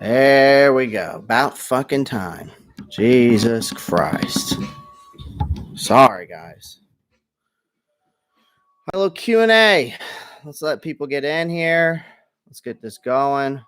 There we go. About fucking time. Jesus Christ. Sorry, guys. Hello, Q&A. Let's let people get in here. Let's get this going.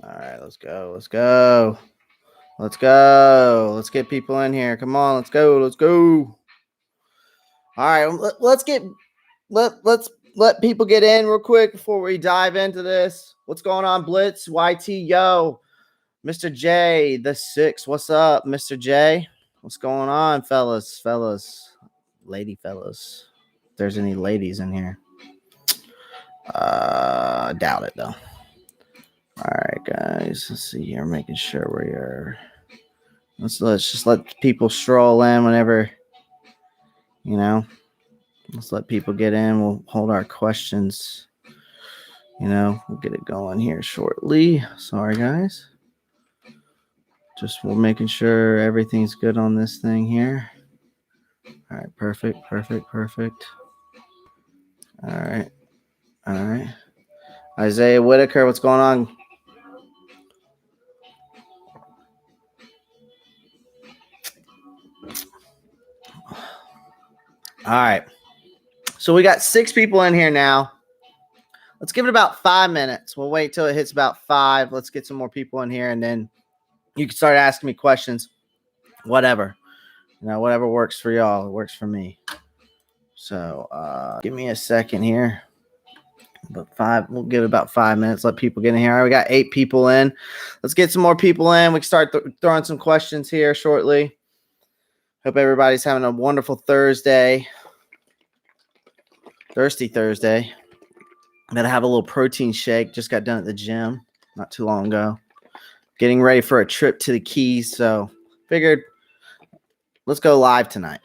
All right, let's go. Let's go. Let's go. Let's get people in here. Come on, let's go. Let's go. All right, let's let people get in real quick before we dive into this. What's going on, Blitz? YT, yo, Mr. J, the six. What's up, Mr. J? What's going on, fellas? Lady fellas. If there's any ladies in here. Doubt it though. All right, guys. Let's see here. Making sure we are. Let's just let people stroll in whenever, Let's let people get in. We'll hold our questions. We'll get it going here shortly. Sorry, guys. We're making sure everything's good on this thing here. All right, perfect. All right. Isaiah Whitaker, what's going on? All right. So we got 6 people in here now. Let's give it about 5 minutes. We'll wait till it hits about 5. Let's get some more people in here, and then you can start asking me questions. Whatever. Whatever works for y'all. It works for me. So give me a second here. We'll give it about 5 minutes. Let people get in here. All right, we got 8 people in. Let's get some more people in. We can start throwing some questions here shortly. Hope everybody's having a wonderful Thursday. Thirsty Thursday. I'm going to have a little protein shake. Just got done at the gym not too long ago. Getting ready for a trip to the Keys. So figured let's go live tonight.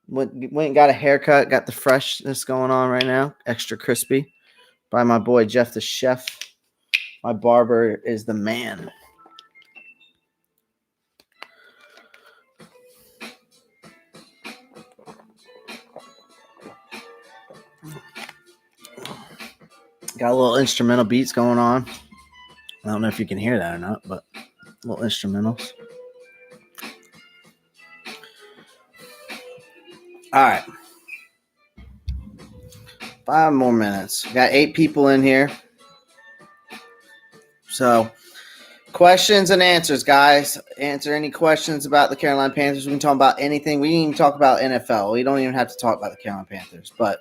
Went and got a haircut. Got the freshness going on right now. Extra crispy. By my boy Jeff the Chef. My barber is the man. Got a little instrumental beats going on. I don't know if you can hear that or not, but little instrumentals. All right. 5 more minutes. Got 8 people in here. So, questions and answers, guys. Answer any questions about the Carolina Panthers. We can talk about anything. We can even talk about NFL. We don't even have to talk about the Carolina Panthers, but,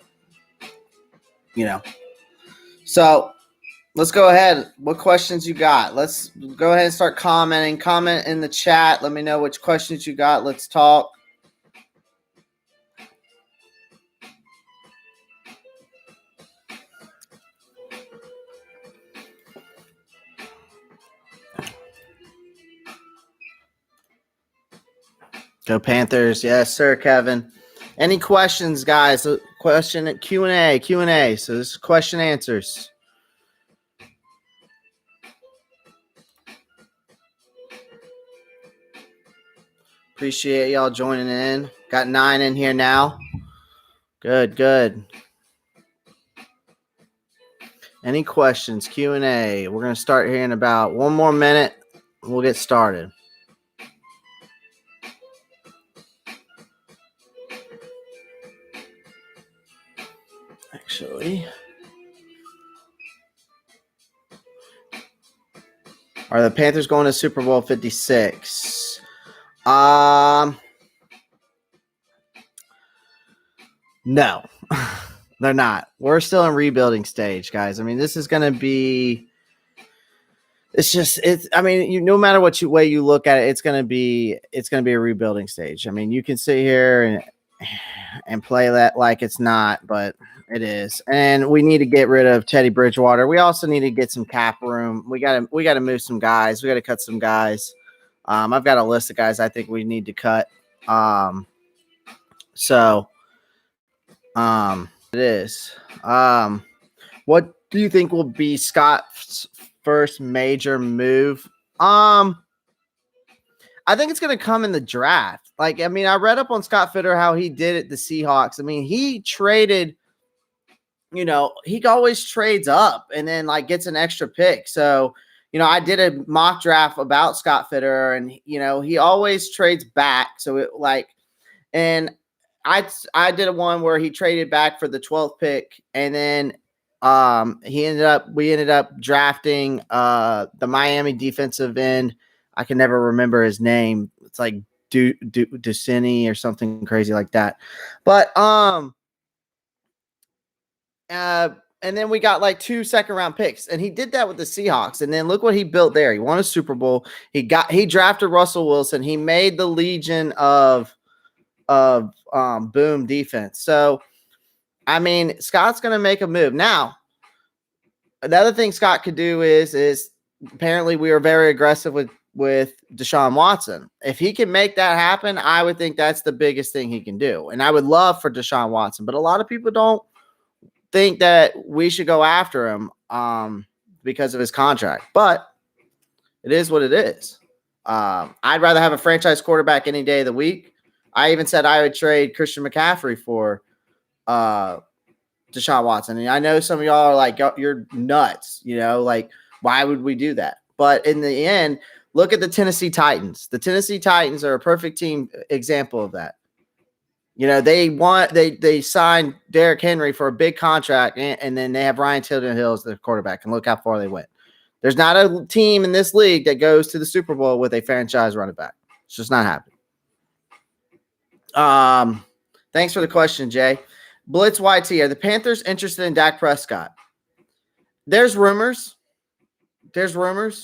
So, let's go ahead. What questions you got? Let's go ahead and start commenting. Comment in the chat. Let me know which questions you got. Let's talk. Go Panthers. Yes, sir, Kevin. Any questions, guys? Question Q&A. So this is question answers. Appreciate y'all joining in. Got 9 in here now. Good. Any questions? Q&A. We're going to start here in about 1 more minute. We'll get started. Actually, are the Panthers going to Super Bowl 56? No, they're not. We're still in rebuilding stage, guys. I mean, this is going to be. No matter what way you look at it, it's going to be a rebuilding stage. I mean, you can sit here and play that like it's not, but it is. And we need to get rid of Teddy Bridgewater. We also need to get some cap room. We got to move some guys. We got to cut some guys. I've got a list of guys I think we need to cut. it is. What do you think will be Scott's first major move? I think it's going to come in the draft. Like, I mean, I read up on Scott Fitter how he did it the Seahawks. I mean, he traded, he always trades up and then like gets an extra pick. So, I did a mock draft about Scott Fitter, and he always trades back. So and I did a one where he traded back for the 12th pick, and then we ended up drafting the Miami defensive end. I can never remember his name. It's like Ducini or something crazy like that. But and then we got like 2 second-round picks, and he did that with the Seahawks. And then look what he built there. He won a Super Bowl. He drafted Russell Wilson. He made the Legion of boom defense. So, I mean, Scott's going to make a move. Now, another thing Scott could do is apparently we were very aggressive with Deshaun Watson. If he can make that happen, I would think that's the biggest thing he can do. And I would love for Deshaun Watson, but a lot of people don't think that we should go after him because of his contract. But it is what it is. I'd rather have a franchise quarterback any day of the week. I even said I would trade Christian McCaffrey for Deshaun Watson. And I know some of y'all are like, you're nuts. Like, why would we do that? But in the end, look at the Tennessee Titans. The Tennessee Titans are a perfect team example of that. They signed Derrick Henry for a big contract, and then they have Ryan Tannehill as their quarterback, and look how far they went. There's not a team in this league that goes to the Super Bowl with a franchise running back. It's just not happening. Thanks for the question, Jay. Blitz YT, are the Panthers interested in Dak Prescott? There's rumors. YT.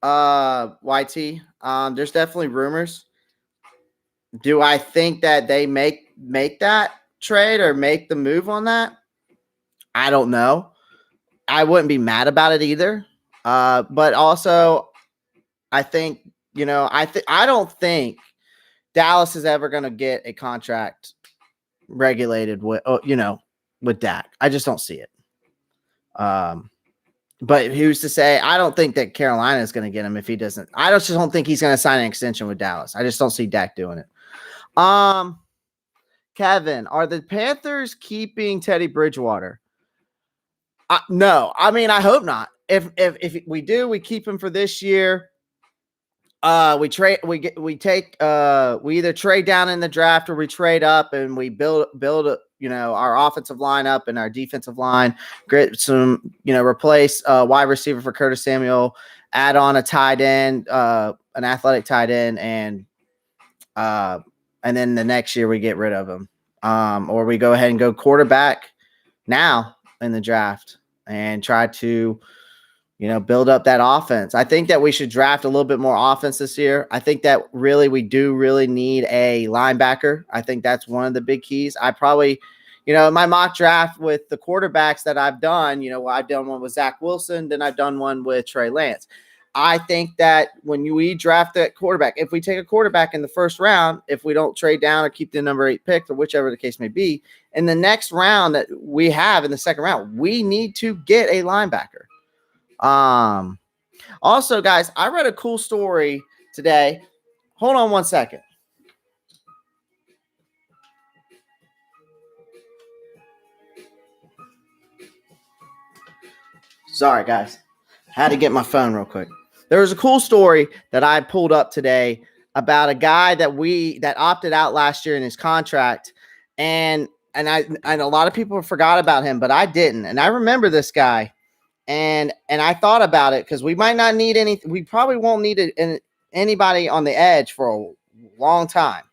There's definitely rumors. Do I think that they make that trade or make the move on that? I don't know. I wouldn't be mad about it either. But also, I think, I don't think Dallas is ever going to get a contract regulated with Dak. I just don't see it. But who's to say? I don't think that Carolina is going to get him if he doesn't. I just don't think he's going to sign an extension with Dallas. I just don't see Dak doing it. Kevin, are the Panthers keeping Teddy Bridgewater? No. I mean, I hope not. If we do, we keep him for this year. We either trade down in the draft or we trade up and we build our offensive line up and our defensive line, get some, replace wide receiver for Curtis Samuel, add on a tight end, an athletic tight end, and then the next year we get rid of him. Or we go ahead and go quarterback now in the draft and try to, build up that offense. I think that we should draft a little bit more offense this year. I think that we do really need a linebacker. I think that's one of the big keys. I probably, my mock draft with the quarterbacks that I've done, I've done one with Zach Wilson, then I've done one with Trey Lance. I think that when we draft that quarterback, if we take a quarterback in the first round, if we don't trade down or keep the number 8 pick or whichever the case may be, in the next round that we have in the second round, we need to get a linebacker. Also, guys, I read a cool story today. Hold on one second. Sorry, guys. Had to get my phone real quick. There was a cool story that I pulled up today about a guy that opted out last year in his contract, and a lot of people forgot about him, but I didn't. And I remember this guy, and I thought about it because we might not need any. We probably won't need anybody on the edge for a long time.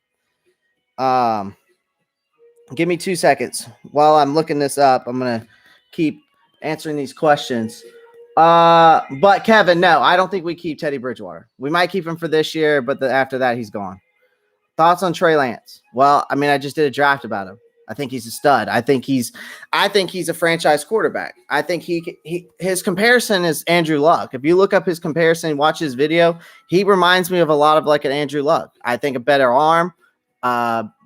Give me 2 seconds while I'm looking this up. I'm gonna keep answering these questions. But Kevin, no, I don't think we keep Teddy Bridgewater. We might keep him for this year, but after that, he's gone. Thoughts on Trey Lance? Well, I mean, I just did a draft about him. I think he's a stud. I think he's a franchise quarterback. I think his comparison is Andrew Luck. If you look up his comparison, watch his video, he reminds me of a lot of like an Andrew Luck. I think a better arm,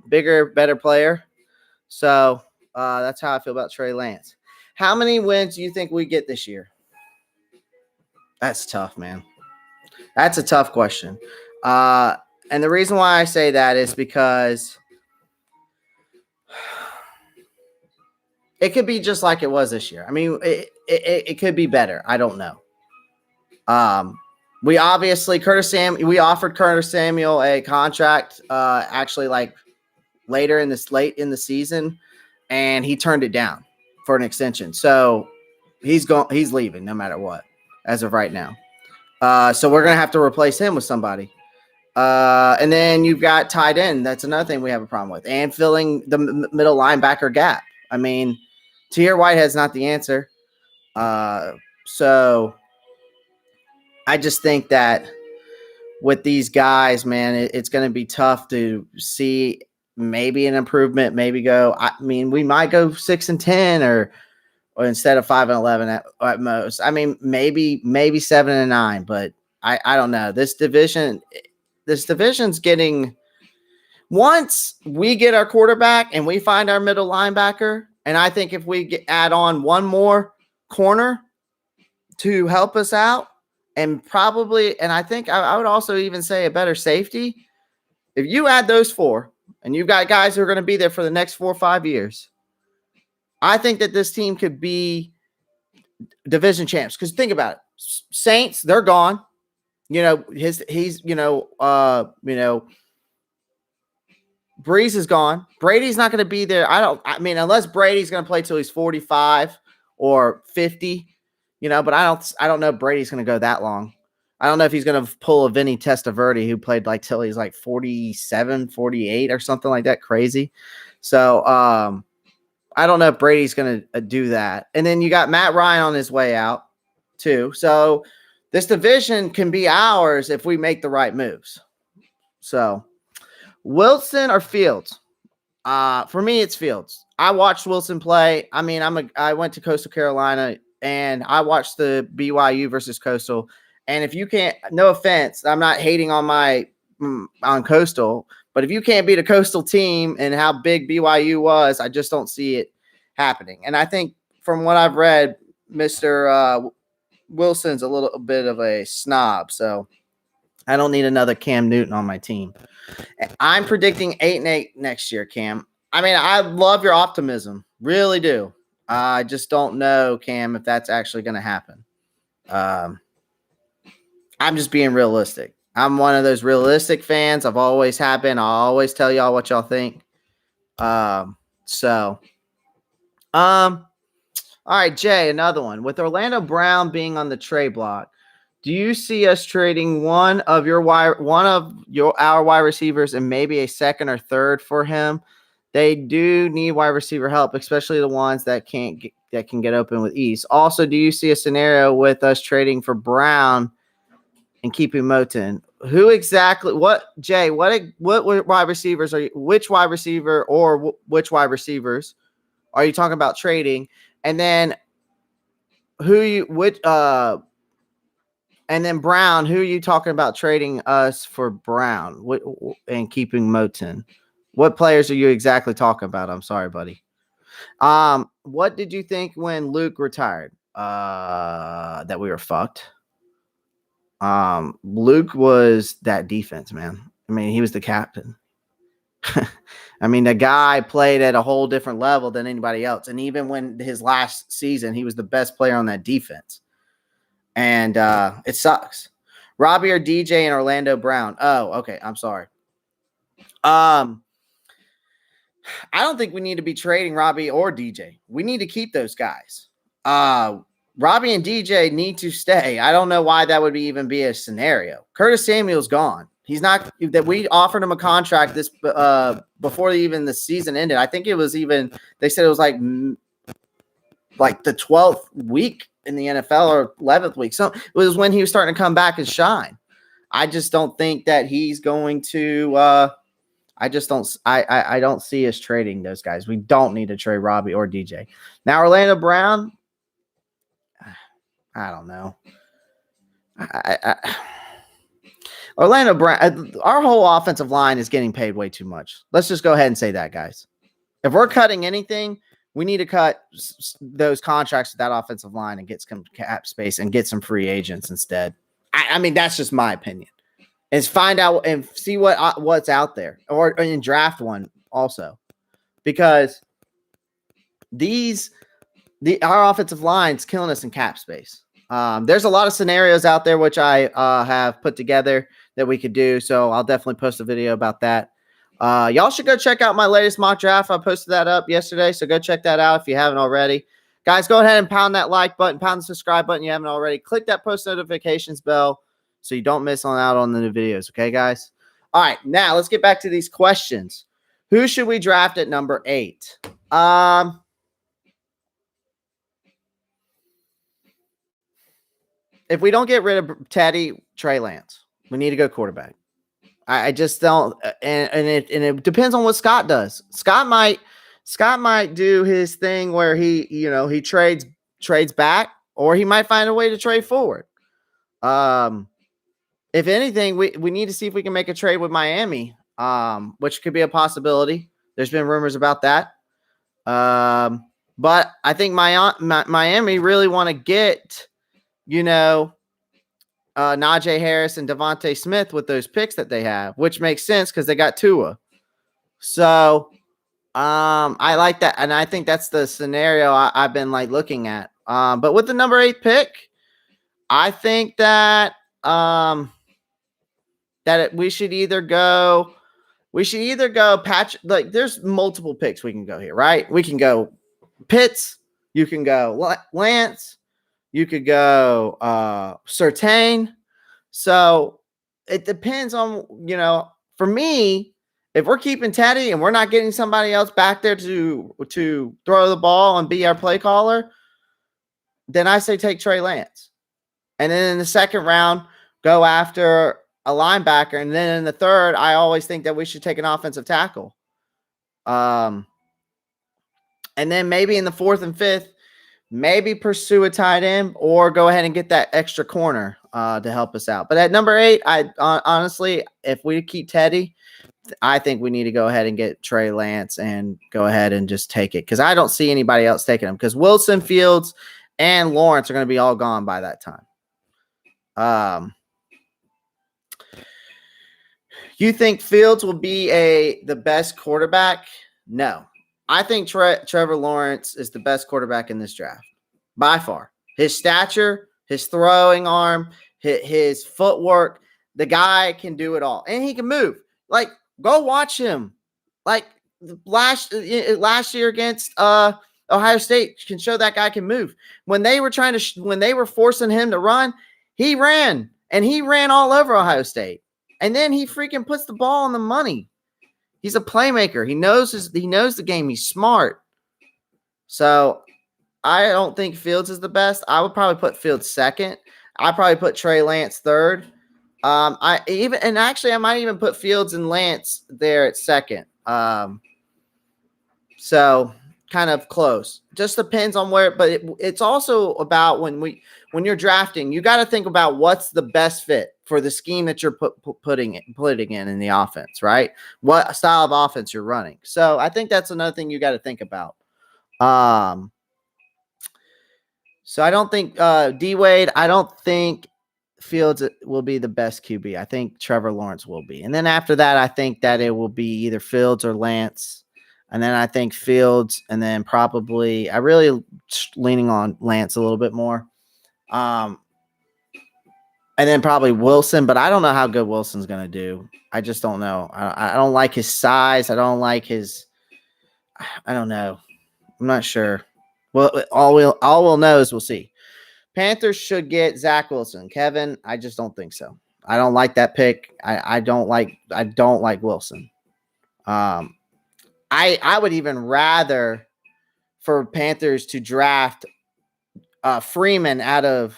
bigger, better player. So That's how I feel about Trey Lance. How many wins do you think we get this year? That's tough, man. That's a tough question. And the reason why I say that is because it could be just like it was this year. I mean, it could be better. I don't know. We obviously we offered Curtis Samuel a contract actually like late in the season, and he turned it down for an extension. So he's leaving no matter what as of right now. So we're gonna have to replace him with somebody. And then you've got tight end. That's another thing we have a problem with, and filling the middle linebacker gap. I mean, Tahir Whitehead's not the answer. So I just think that with these guys, man, it's going to be tough to see maybe an improvement. Maybe we might go 6-10 or instead of 5-11 at most. I mean, maybe 7-9, but I don't know. This division's getting. Once we get our quarterback and we find our middle linebacker, and I think if we add on one more corner to help us out, and I think I would also even say a better safety. If you add those four, and you've got guys who are going to be there for the next 4 or 5 years, I think that this team could be division champs. Because think about it, Saints, they're gone. Breeze is gone. Brady's not going to be there. Unless Brady's going to play till he's 45 or 50, but I don't know if Brady's going to go that long. I don't know if he's going to pull a Vinny Testaverde who played like till he's like 47, 48 or something like that. Crazy. So I don't know if Brady's going to do that. And then you got Matt Ryan on his way out too. So this division can be ours if we make the right moves. So Wilson or Fields? For me, it's Fields. I watched Wilson play. I mean, I went to Coastal Carolina and I watched the BYU versus Coastal. And if you can't, no offense, I'm not hating on Coastal, but if you can't beat a Coastal team and how big BYU was, I just don't see it happening. And I think from what I've read, Mr. Wilson's a little bit of a snob, so I don't need another Cam Newton on my team. I'm predicting 8-8 next year, Cam. I mean, I love your optimism. Really do. I just don't know, Cam, if that's actually going to happen. I'm just being realistic. I'm one of those realistic fans. I've always have been. I'll always tell y'all what y'all think. All right, Jay, another one. With Orlando Brown being on the trade block, do you see us trading one of our wide receivers and maybe a second or third for him? They do need wide receiver help, especially the ones that can get open with ease. Also, do you see a scenario with us trading for Brown and keeping Moton? Jay, what wide receivers are you? Which wide receiver or which wide receivers are you talking about trading? And then and then Brown, who are you talking about trading us for Brown and keeping Moton? What players are you exactly talking about? I'm sorry, buddy. What did you think when Luke retired? That we were fucked. Luke was that defense, man. I mean, he was the captain. I mean, the guy played at a whole different level than anybody else. And even when his last season, he was the best player on that defense. And it sucks. Robbie or DJ and Orlando Brown. Oh, okay. I'm sorry. I don't think we need to be trading Robbie or DJ. We need to keep those guys. Robbie and DJ need to stay. I don't know why that would even be a scenario. Curtis Samuel's gone. He's not that we offered him a contract this before even the season ended. I think it was even they said it was like the 12th week in the NFL or 11th week. So it was when he was starting to come back and shine. I just don't think that he's going to I don't see us trading those guys. We don't need to trade Robbie or DJ. Now Orlando Brown, I don't know. Orlando Brown, our whole offensive line is getting paid way too much. Let's just go ahead and say that, guys. If we're cutting anything, we need to cut those contracts with that offensive line and get some cap space and get some free agents instead. I mean, that's just my opinion. Is find out and see what's out there, or in draft one also, because our offensive line's killing us in cap space. There's a lot of scenarios out there which I have put together that we could do, so I'll definitely post a video about that. Y'all should go check out my latest mock draft. I posted that up yesterday, so go check that out if you haven't already. Guys, go ahead and pound that like button, pound the subscribe button if you haven't already. Click that post notifications bell so you don't miss out on the new videos, okay, guys? All right, now let's get back to these questions. Who should we draft at number 8? If we don't get rid of Teddy, Trey Lance, we need to go quarterback. I just don't, and it depends on what Scott does. Scott might do his thing where he trades back, or he might find a way to trade forward. If anything, we need to see if we can make a trade with Miami, which could be a possibility. There's been rumors about that. But I think Miami really want to get, Najee Harris and Devontae Smith with those picks that they have, which makes sense because they got Tua. So I like that, and I think that's the scenario I've been looking at. But with the number 8 pick, I think that we should either go patch. There's multiple picks we can go here, right? We can go Pitts. You can go Lance. You could go Surtain. So it depends on, for me, if we're keeping Teddy and we're not getting somebody else back there to throw the ball and be our play caller, then I say take Trey Lance. And then in the second round, go after a linebacker. And then in the third, I always think that we should take an offensive tackle. And then maybe in the fourth and fifth, maybe pursue a tight end or go ahead and get that extra corner to help us out. But at number 8, I honestly, if we keep Teddy, I think we need to go ahead and get Trey Lance and go ahead and just take it, because I don't see anybody else taking him, because Wilson, Fields, and Lawrence are going to be all gone by that time. You think Fields will be the best quarterback? No. I think Trevor Lawrence is the best quarterback in this draft by far. His stature, his throwing arm, his footwork, the guy can do it all, and he can move. Go watch him. Last year against Ohio State can show that guy can move. When they were forcing him to run, he ran, and he ran all over Ohio State. And then he freaking puts the ball on the money. He's a playmaker. He knows the game. He's smart. So I don't think Fields is the best. I would probably put Fields second. I'd probably put Trey Lance third. I might even put Fields and Lance there at second. So kind of close. Just depends on where, but it's also about when you're drafting, you got to think about what's the best fit for the scheme that you're putting in the offense, right? What style of offense you're running. So I think that's another thing you got to think about. So I don't think D-Wade, I don't think Fields will be the best QB. I think Trevor Lawrence will be. And then after that, I think that it will be either Fields or Lance. And then I think Fields, and then probably I really leaning on Lance a little bit more. And then probably Wilson, but I don't know how good Wilson's going to do. I just don't know. I don't like his size. I don't like his – I don't know. I'm not sure. Well, all we'll know is we'll see. Panthers should get Zach Wilson. Kevin, I just don't think so. I don't like that pick. I don't like Wilson. I would even rather for Panthers to draft Freeman out of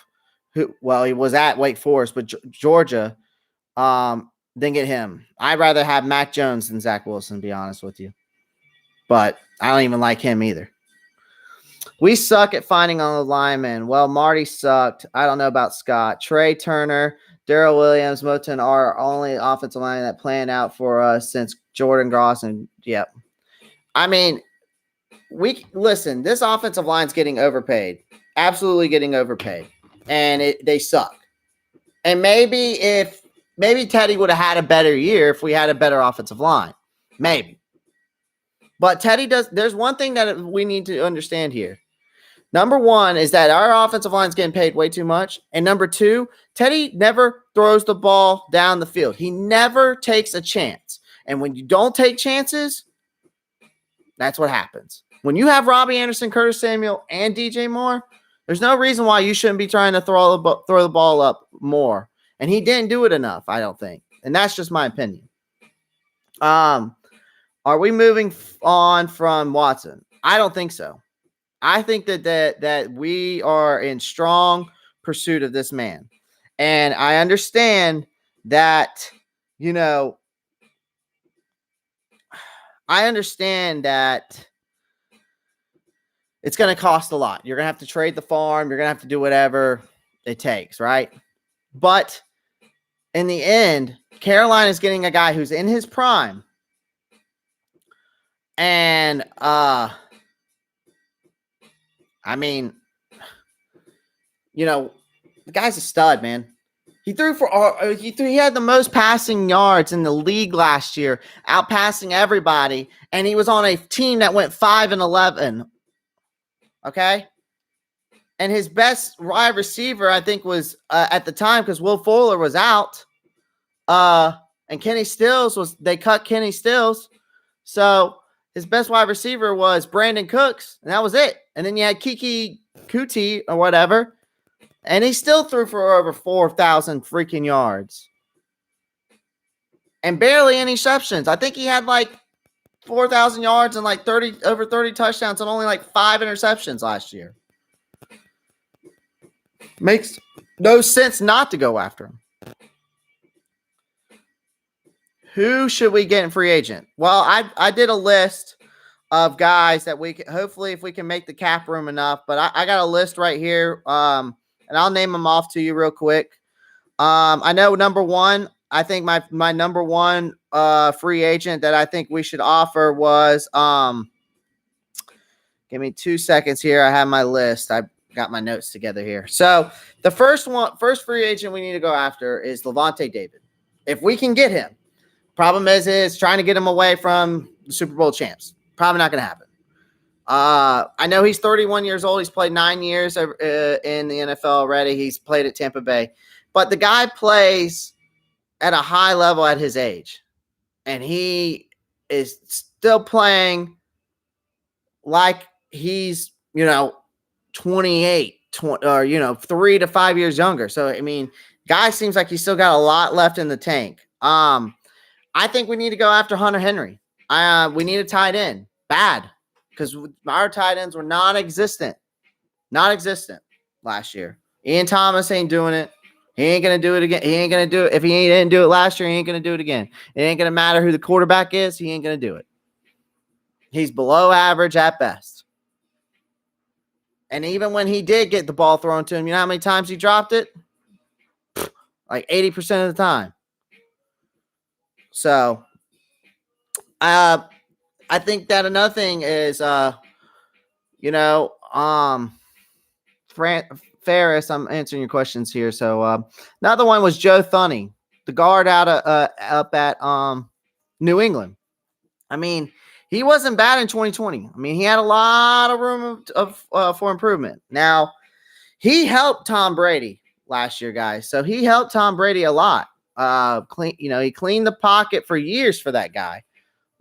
he was at Wake Forest, but Georgia, then get him. I'd rather have Mac Jones than Zach Wilson, to be honest with you. But I don't even like him either. We suck at finding on the linemen. Well, Marty sucked. I don't know about Scott. Trey Turner, Darrell Williams, Moton are only offensive line that planned out for us since Jordan Gross. And, yep. I mean, listen, this offensive line's getting overpaid. Absolutely getting overpaid. And they suck. And maybe Teddy would have had a better year if we had a better offensive line. Maybe. But there's one thing that we need to understand here. Number one is that our offensive line is getting paid way too much. And number two, Teddy never throws the ball down the field. He never takes a chance. And when you don't take chances, that's what happens. When you have Robbie Anderson, Curtis Samuel, and DJ Moore, there's no reason why you shouldn't be trying to throw the ball up more. And he didn't do it enough, I don't think. And that's just my opinion. Are we moving on from Watson? I don't think so. I think that we are in strong pursuit of this man. And I understand that, it's going to cost a lot. You're going to have to trade the farm. You're going to have to do whatever it takes, right? But in the end, Carolina is getting a guy who's in his prime. And, the guy's a stud, man. He had the most passing yards in the league last year, outpassing everybody, and he was on a team that went 5-11. Okay? And his best wide receiver, I think, was at the time, because Will Fuller was out. And Kenny Stills they cut Kenny Stills. So his best wide receiver was Brandon Cooks, and that was it. And then you had Kiki Kuti or whatever, and he still threw for over 4,000 freaking yards. And barely any interceptions. I think he had like 4,000 yards and like over 30 touchdowns and only like 5 interceptions last year. Makes no sense not to go after him. Who should we get in free agent? Well, I did a list of guys that we can, hopefully, if we can make the cap room enough. But I got a list right here, and I'll name them off to you real quick. I know number one. I think my number one free agent that I think we should offer was. Give me 2 seconds here. I have my list. I got my notes together here. So the first free agent we need to go after is Levante David. If we can get him. Problem is trying to get him away from the Super Bowl champs. Probably not going to happen. I know he's 31 years old. He's played 9 years in the NFL already. He's played at Tampa Bay. But the guy plays at a high level at his age. And he is still playing like he's, 28 or, 3 to 5 years younger. So, guy seems like he's still got a lot left in the tank. I think we need to go after Hunter Henry. We need a tight end. Bad. Because our tight ends were non-existent last year. Ian Thomas ain't doing it. He ain't going to do it again. He ain't going to do it. If he didn't do it last year, he ain't going to do it again. It ain't going to matter who the quarterback is. He ain't going to do it. He's below average at best. And even when he did get the ball thrown to him, you know how many times he dropped it? Like 80% of the time. So, I think that another thing is, Ferris, I'm answering your questions here. So, another one was Joe Thuney, the guard up at New England. He wasn't bad in 2020. He had a lot of room for improvement. Now, he helped Tom Brady last year, guys. So he helped Tom Brady a lot. He cleaned the pocket for years for that guy.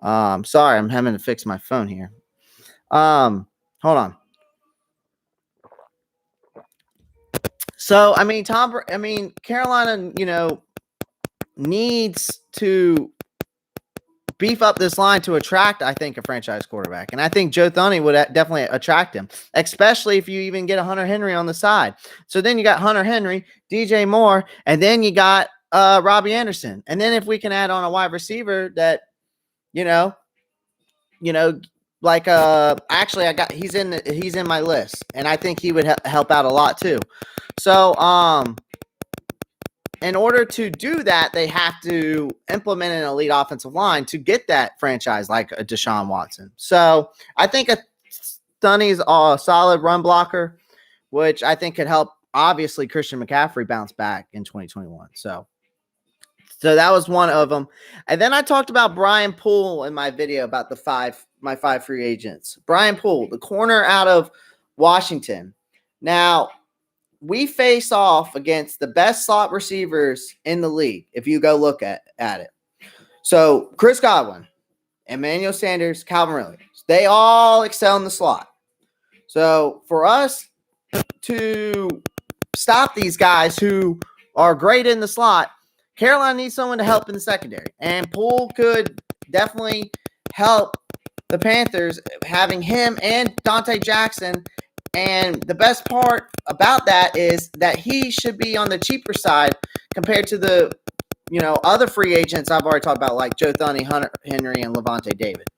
Sorry, I'm having to fix my phone here. Hold on. So, Carolina, needs to beef up this line to attract, I think, a franchise quarterback. And I think Joe Thuney would definitely attract him, especially if you even get a Hunter Henry on the side. So then you got Hunter Henry, DJ Moore, and then you got Robbie Anderson. And then if we can add on a wide receiver that, actually he's in my list, and I think he would help out a lot too. So, in order to do that, they have to implement an elite offensive line to get that franchise like a Deshaun Watson. So I think a Dunny's a solid run blocker, which I think could help, obviously, Christian McCaffrey bounce back in 2021. So that was one of them. And then I talked about Brian Poole in my video about my five free agents. Brian Poole, the corner out of Washington. Now, we face off against the best slot receivers in the league, if you go look at it. So, Chris Godwin, Emmanuel Sanders, Calvin Ridley, they all excel in the slot. So, for us to stop these guys who are great in the slot, Carolina needs someone to help in the secondary. And Poole could definitely help the Panthers, having him and Dante Jackson. And the best part about that is that he should be on the cheaper side compared to the, other free agents I've already talked about, like Joe Thuney, Hunter Henry, and Levante David.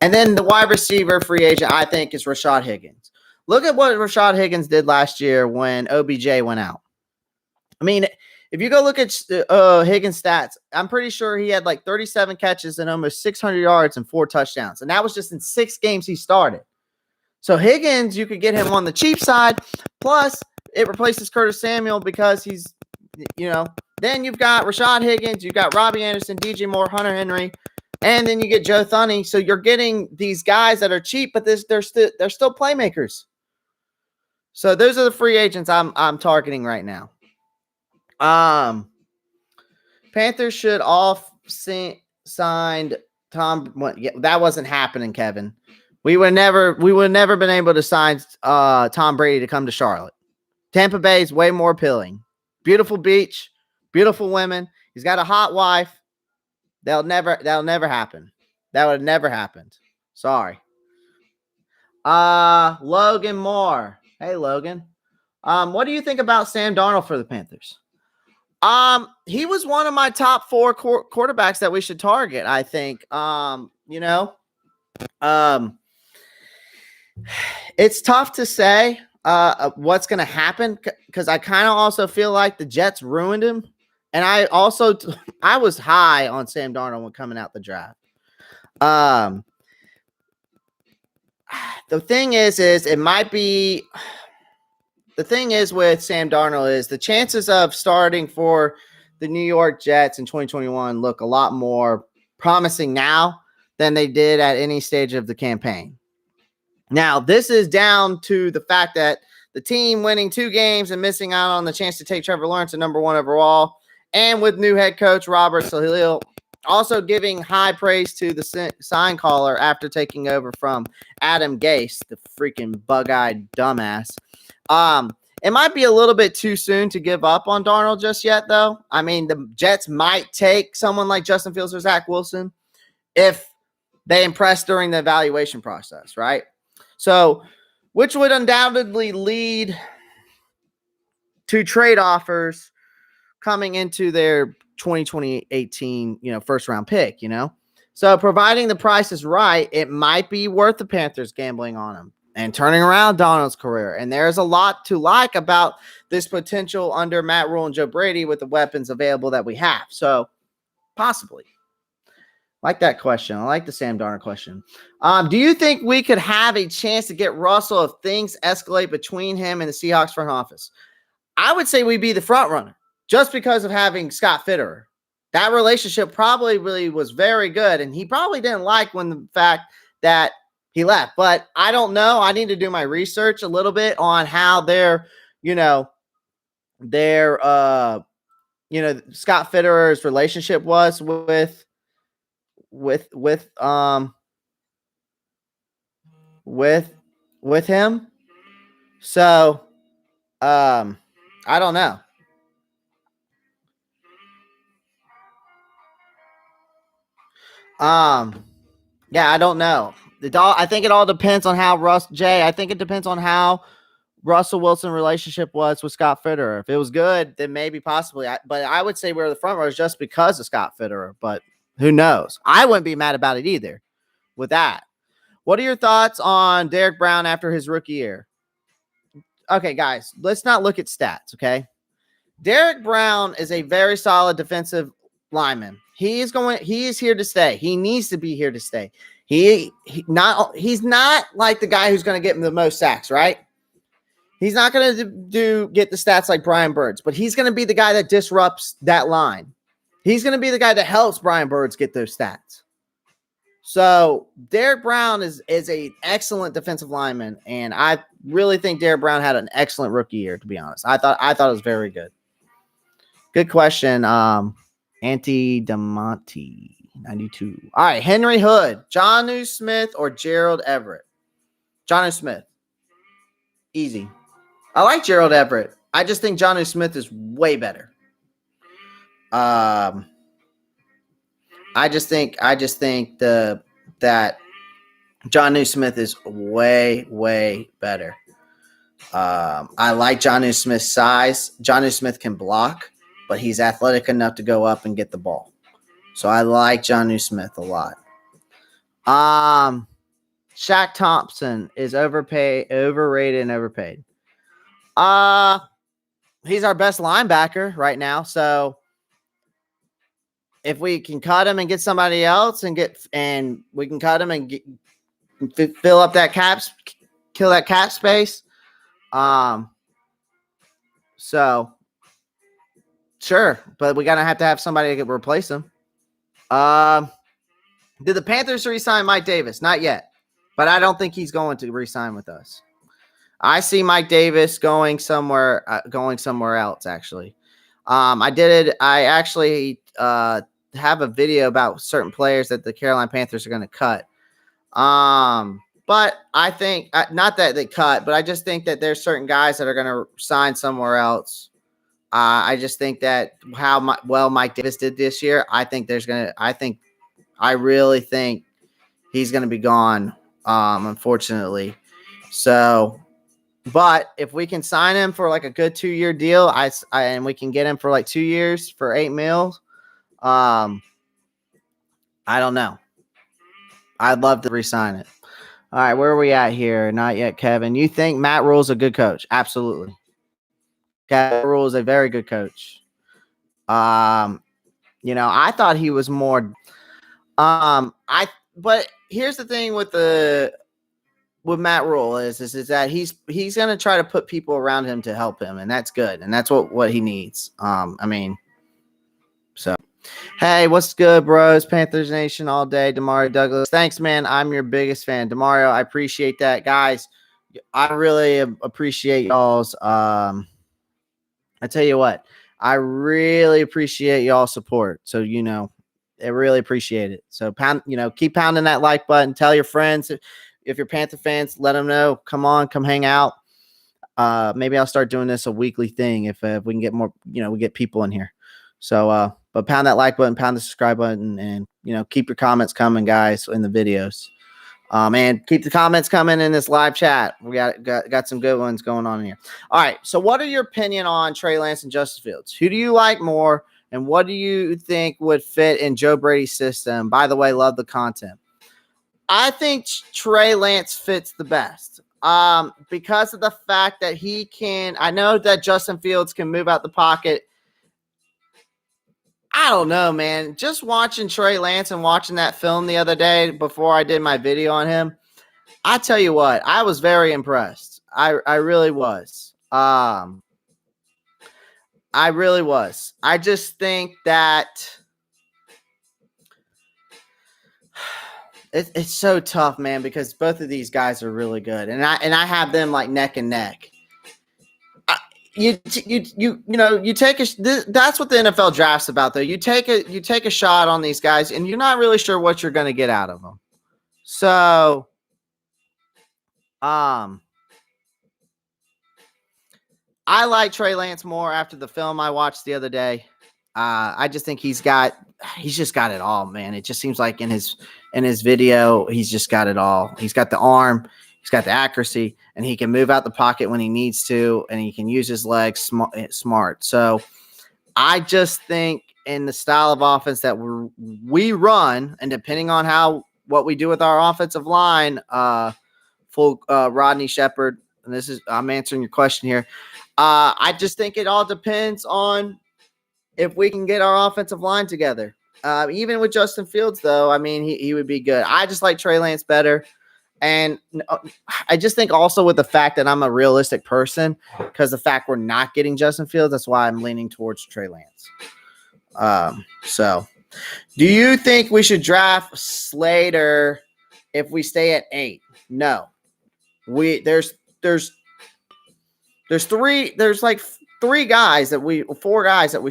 And then the wide receiver free agent, I think, is Rashad Higgins. Look at what Rashad Higgins did last year when OBJ went out. I mean, if you go look at Higgins' stats, I'm pretty sure he had like 37 catches and almost 600 yards and 4 touchdowns. And that was just in 6 games he started. So Higgins, you could get him on the cheap side. Plus, it replaces Curtis Samuel because he's, then you've got Rashad Higgins, you've got Robbie Anderson, DJ Moore, Hunter Henry, and then you get Joe Thuney. So you're getting these guys that are cheap, but they're still playmakers. So those are the free agents I'm targeting right now. Panthers should signed Tom. Yeah, that wasn't happening, Kevin. We would never been able to sign Tom Brady to come to Charlotte. Tampa Bay is way more appealing. Beautiful beach, beautiful women. He's got a hot wife. That'll never happen. That would have never happened. Sorry. Logan Moore. Hey, Logan. What do you think about Sam Darnold for the Panthers? He was one of my top 4 quarterbacks that we should target, I think. It's tough to say what's going to happen because I kind of also feel like the Jets ruined him. And I was high on Sam Darnold when coming out the draft. The thing is it might be – the thing is with Sam Darnold is the chances of starting for the New York Jets in 2021 look a lot more promising now than they did at any stage of the campaign. Now, this is down to the fact that the team winning 2 games and missing out on the chance to take Trevor Lawrence at number 1 overall, and with new head coach Robert Saleh also giving high praise to the sign caller after taking over from Adam Gase, the freaking bug-eyed dumbass. It might be a little bit too soon to give up on Darnold just yet, though. I mean, the Jets might take someone like Justin Fields or Zach Wilson if they impress during the evaluation process, right? So, which would undoubtedly lead to trade offers coming into their 2018, first round pick, So, providing the price is right, it might be worth the Panthers gambling on him and turning around Donald's career. And there's a lot to like about this potential under Matt Rule and Joe Brady with the weapons available that we have. So, possibly. Like that question. I like the Sam Darnold question. Do you think we could have a chance to get Russell if things escalate between him and the Seahawks front office? I would say we'd be the front runner just because of having Scott Fitterer. That relationship probably really was very good, and he probably didn't like the fact that he left. But I don't know. I need to do my research a little bit on how Scott Fitterer's relationship was with him. So I don't know. Yeah, I don't know. I think it all depends on how I think it depends on how Russell Wilson relationship was with Scott Fitterer. If it was good, then maybe possibly. But I would say we're the front runners just because of Scott Fitterer. But who knows? I wouldn't be mad about it either with that. What are your thoughts on Derek Brown after his rookie year? Okay, guys, let's not look at stats, okay? Derek Brown is a very solid defensive lineman. He is here to stay. He needs to be here to stay. He's not like the guy who's going to get the most sacks, right? He's not going to get the stats like Brian Burns, but he's going to be the guy that disrupts that line. He's going to be the guy that helps Brian Burns get those stats. So Derrick Brown is an excellent defensive lineman, and I really think Derrick Brown had an excellent rookie year, to be honest. I thought it was very good. Good question. Auntie Demonte, 92. All right, Henry Hood, Jonnu Smith, or Gerald Everett? Jonnu Smith. Easy. I like Gerald Everett. I just think Jonnu Smith is way better. I just think that Jonnu Smith is way better. I like Jonnu Smith's size. Jonnu Smith can block, but he's athletic enough to go up and get the ball. So I like Jonnu Smith a lot. Shaq Thompson is overrated and overpaid. He's our best linebacker right now. So if we can cut him and get somebody else and we can cut him and fill up that kill that cap space. So sure, but we gotta have to have somebody to replace him. Did the Panthers re-sign Mike Davis? Not yet, but I don't think he's going to re-sign with us. I see Mike Davis going somewhere else. Actually, I actually have a video about certain players that the Carolina Panthers are going to cut. But I think not that they cut, but I just think that there's certain guys that are going to sign somewhere else. I just think that well Mike Davis did this year. I really think he's going to be gone. Unfortunately. So, but if we can sign him for like a good 2-year deal, and we can get him for like 2 years for $8 million. I don't know. I'd love to re-sign it. All right, where are we at here? Not yet, Kevin. You think Matt Rule's a good coach? Absolutely. Matt Rule is a very good coach. I thought he was more. But here's the thing with Matt Rule is that he's going to try to put people around him to help him, and that's good, and that's what he needs. So. Hey, what's good, bros? Panthers Nation all day. Demario Douglas. Thanks, man. I'm your biggest fan. Demario, I appreciate that. Guys, I really appreciate y'all's I tell you what, I really appreciate y'all's support. So, I really appreciate it. So keep pounding that like button. Tell your friends if you're Panther fans, let them know. Come on, come hang out. Maybe I'll start doing this a weekly thing if we can get more, we get people in here. So, but pound that like button, pound the subscribe button, and keep your comments coming, guys, in the videos. And keep the comments coming in this live chat. We got some good ones going on here. All right. So, what are your opinion on Trey Lance and Justin Fields? Who do you like more, and what do you think would fit in Joe Brady's system? By the way, love the content. I think Trey Lance fits the best. Because of the fact that he can. I know that Justin Fields can move out the pocket. I don't know, man. Just watching Trey Lance and watching that film the other day before I did my video on him, I tell you what, I was very impressed. I really was. I really was. I just think that it's so tough, man, because both of these guys are really good, and I have them like neck and neck. You take that's what the NFL draft's about, though. You take a shot on these guys, and you're not really sure what you're going to get out of them. So, I like Trey Lance more after the film I watched the other day. I just think he's just got it all, man. It just seems like in his video, he's just got it all. He's got the arm. He's got the accuracy, and he can move out the pocket when he needs to, and he can use his legs smart. So I just think in the style of offense that we run, and depending on what we do with our offensive line, Rodney Shepard, and I'm answering your question here. I just think it all depends on if we can get our offensive line together. Even with Justin Fields, though, I mean, he would be good. I just like Trey Lance better. And I just think also with the fact that I'm a realistic person, because the fact we're not getting Justin Fields, that's why I'm leaning towards Trey Lance. So do you think we should draft Slater if we stay at 8? No. There's like four guys that we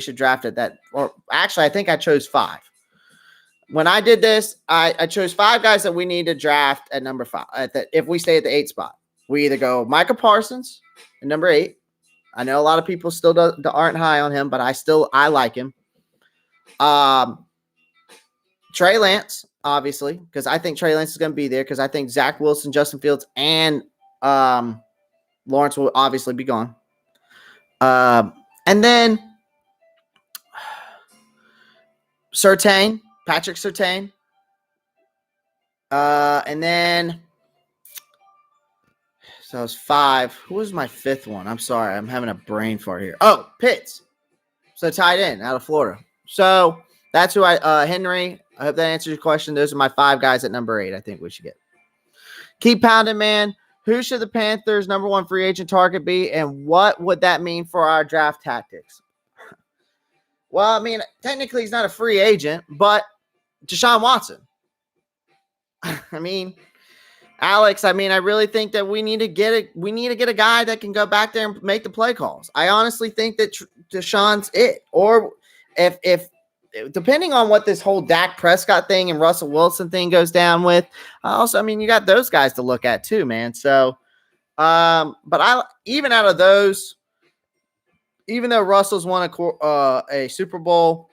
should draft at that, or actually I think I chose 5. When I did this, I chose 5 guys that we need to draft at number 5. If we stay at the 8 spot, we either go Micah Parsons at number 8. I know a lot of people still aren't high on him, but I like him. Trey Lance, obviously, because I think Trey Lance is going to be there, because I think Zach Wilson, Justin Fields, and Lawrence will obviously be gone. And then Patrick Surtain. And then, so it's 5. Who was my 5th one? I'm sorry. I'm having a brain fart here. Oh, Pitts. So tight end out of Florida. So that's who Henry. I hope that answers your question. Those are my 5 guys at number 8 I think we should get. Keep pounding, man. Who should the Panthers' number 1 free agent target be, and what would that mean for our draft tactics? Well, I mean, technically he's not a free agent, but Deshaun Watson. I mean, Alex, I really think that we need to get a guy that can go back there and make the play calls. I honestly think that Deshaun's it. Or if depending on what this whole Dak Prescott thing and Russell Wilson thing goes down with, also, I mean, you got those guys to look at too, man. So, but even out of those, even though Russell's won a Super Bowl,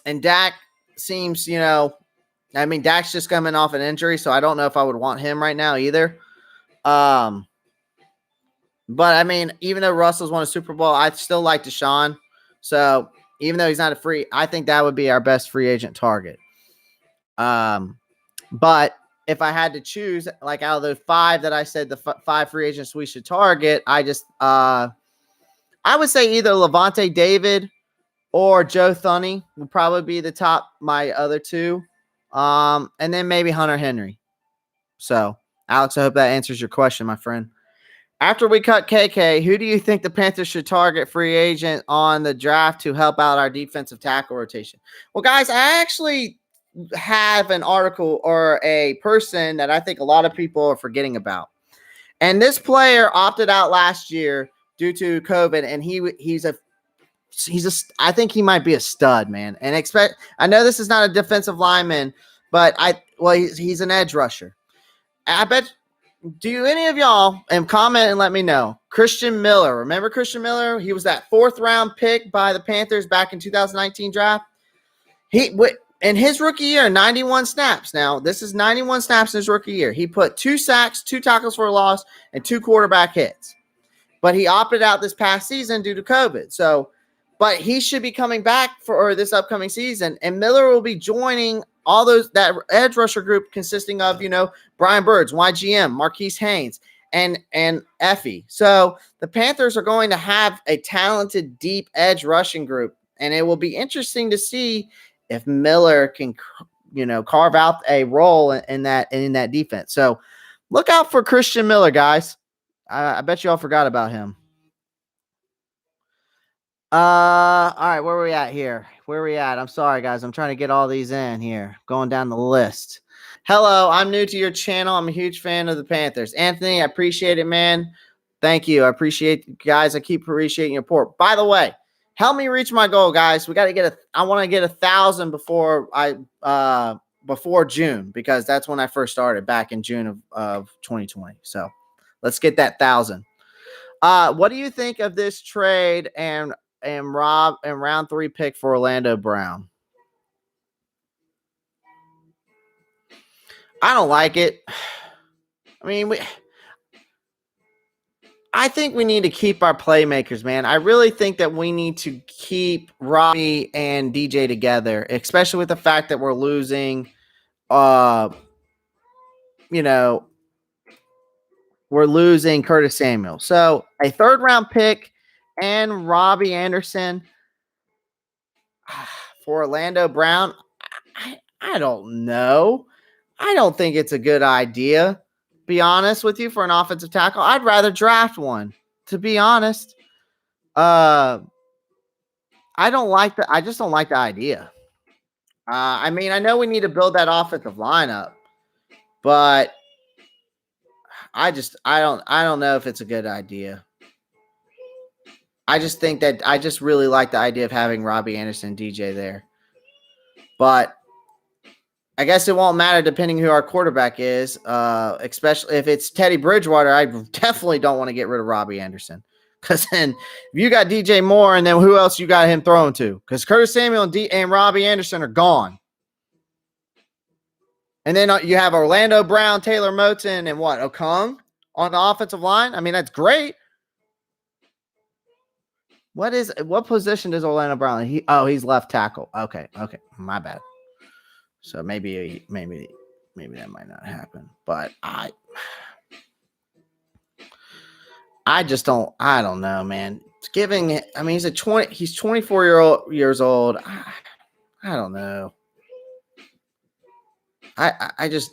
and Dak seems, Dak's just coming off an injury, so I don't know if I would want him right now either. But I mean, even though Russell's won a Super Bowl, I still like Deshaun. So even though he's not a free, I think that would be our best free agent target. But if I had to choose, like out of the 5 that I said, the 5 free agents we should target, I would say either Levante David or Joe Thuney would probably be the top, my other 2. And then maybe Hunter Henry. So, Alex, I hope that answers your question, my friend. After we cut KK, who do you think the Panthers should target free agent on the draft to help out our defensive tackle rotation? Well, guys, I actually have an article or a person that I think a lot of people are forgetting about. And this player opted out last year due to COVID, and I think he might be a stud, man. And I know this is not a defensive lineman, but he's an edge rusher. I bet. Do any of y'all comment and let me know? Christian Miller. Remember Christian Miller? He was that 4th round pick by the Panthers back in 2019 draft. In his rookie year, 91 snaps. Now, this is 91 snaps in his rookie year. He put 2 sacks, 2 tackles for a loss, and 2 quarterback hits. But he opted out this past season due to COVID. So, but he should be coming back for this upcoming season, and Miller will be joining all that edge rusher group consisting of, Brian Birds, YGM, Marquise Haynes, and Effie. So the Panthers are going to have a talented, deep edge rushing group, and it will be interesting to see if Miller can, carve out a role in that defense. So look out for Christian Miller, guys. I bet you all forgot about him. All right, where are we at here? Where are we at? I'm sorry, guys. I'm trying to get all these in here. Going down the list. Hello, I'm new to your channel. I'm a huge fan of the Panthers. Anthony, I appreciate it, man. Thank you. I appreciate you guys. I keep appreciating your support. By the way, help me reach my goal, guys. We got to I want to get 1,000 before June, because that's when I first started back in June of 2020. So let's get that 1,000. What do you think of this trade and Rob and round 3 pick for Orlando Brown? I don't like it. I mean, I think we need to keep our playmakers, man. I really think that we need to keep Robbie and DJ together, especially with the fact that we're losing, we're losing Curtis Samuel. So a 3rd round pick and Robbie Anderson. for Orlando Brown, I don't know. I don't think it's a good idea. Be honest with you, for an offensive tackle, I'd rather draft one. To be honest, I just don't like the idea. I mean, I know we need to build that offensive lineup, but I don't know if it's a good idea. I just really like the idea of having Robbie Anderson and DJ there. But I guess it won't matter depending who our quarterback is, especially if it's Teddy Bridgewater. I definitely don't want to get rid of Robbie Anderson, because then if you got DJ Moore, and then who else you got him thrown to? Because Curtis Samuel and Robbie Anderson are gone. And then you have Orlando Brown, Taylor Moton, and Okung on the offensive line. I mean, that's great. What position does Orlando Brown? He's left tackle. Okay, my bad. So maybe that might not happen. But I don't know, man. He's 24 years old. I don't know. I just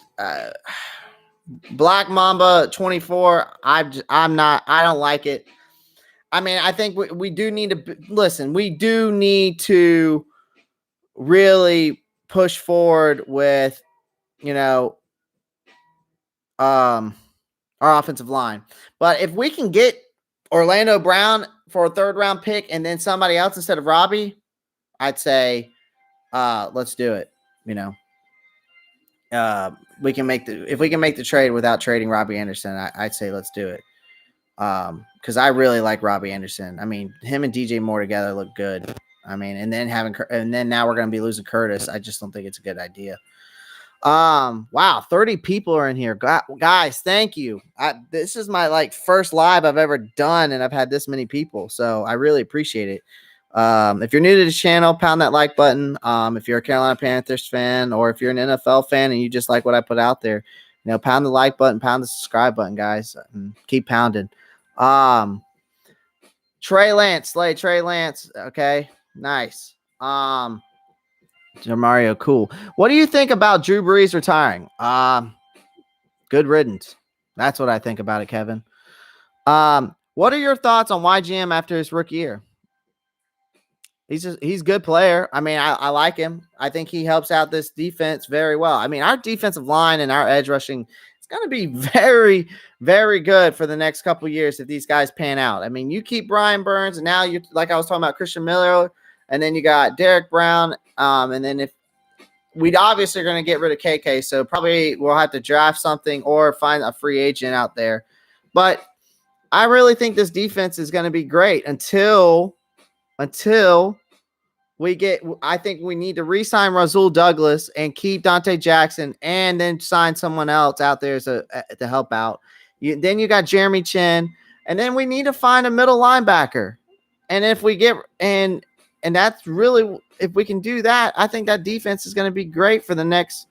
Black Mamba 24. I don't like it. I mean, I think we do need to listen. We do need to really push forward with, our offensive line. But if we can get Orlando Brown for a 3rd round pick and then somebody else instead of Robbie, I'd say, let's do it. If we can make the trade without trading Robbie Anderson, I'd say let's do it. Because I really like Robbie Anderson. I mean, him and DJ Moore together look good. I mean, and then now we're going to be losing Curtis. I just don't think it's a good idea. Wow, 30 people are in here. Guys, thank you. This is my first live I've ever done, and I've had this many people, so I really appreciate it. If you're new to the channel, pound that like button. If you're a Carolina Panthers fan, or if you're an NFL fan and you just like what I put out there, pound the like button, pound the subscribe button, guys, and keep pounding. Trey Lance. Okay, nice. Mario, cool. What do you think about Drew Brees retiring? Good riddance. That's what I think about it, Kevin. What are your thoughts on YGM after his rookie year? He's a good player. I mean, I like him. I think he helps out this defense very well. I mean, our defensive line and our edge rushing is going to be very, very good for the next couple of years if these guys pan out. I mean, you keep Brian Burns, and now you, like I was talking about, Christian Miller, and then you got Derek Brown. And then if we'd obviously are going to get rid of KK, so probably we'll have to draft something or find a free agent out there. But I really think this defense is going to be great until we get. I think we need to re-sign Rasul Douglas and keep Dante Jackson, and then sign someone else out there to help out. Then you got Jeremy Chin, and then we need to find a middle linebacker. And if we get and that's really, if we can do that, I think that defense is going to be great for the next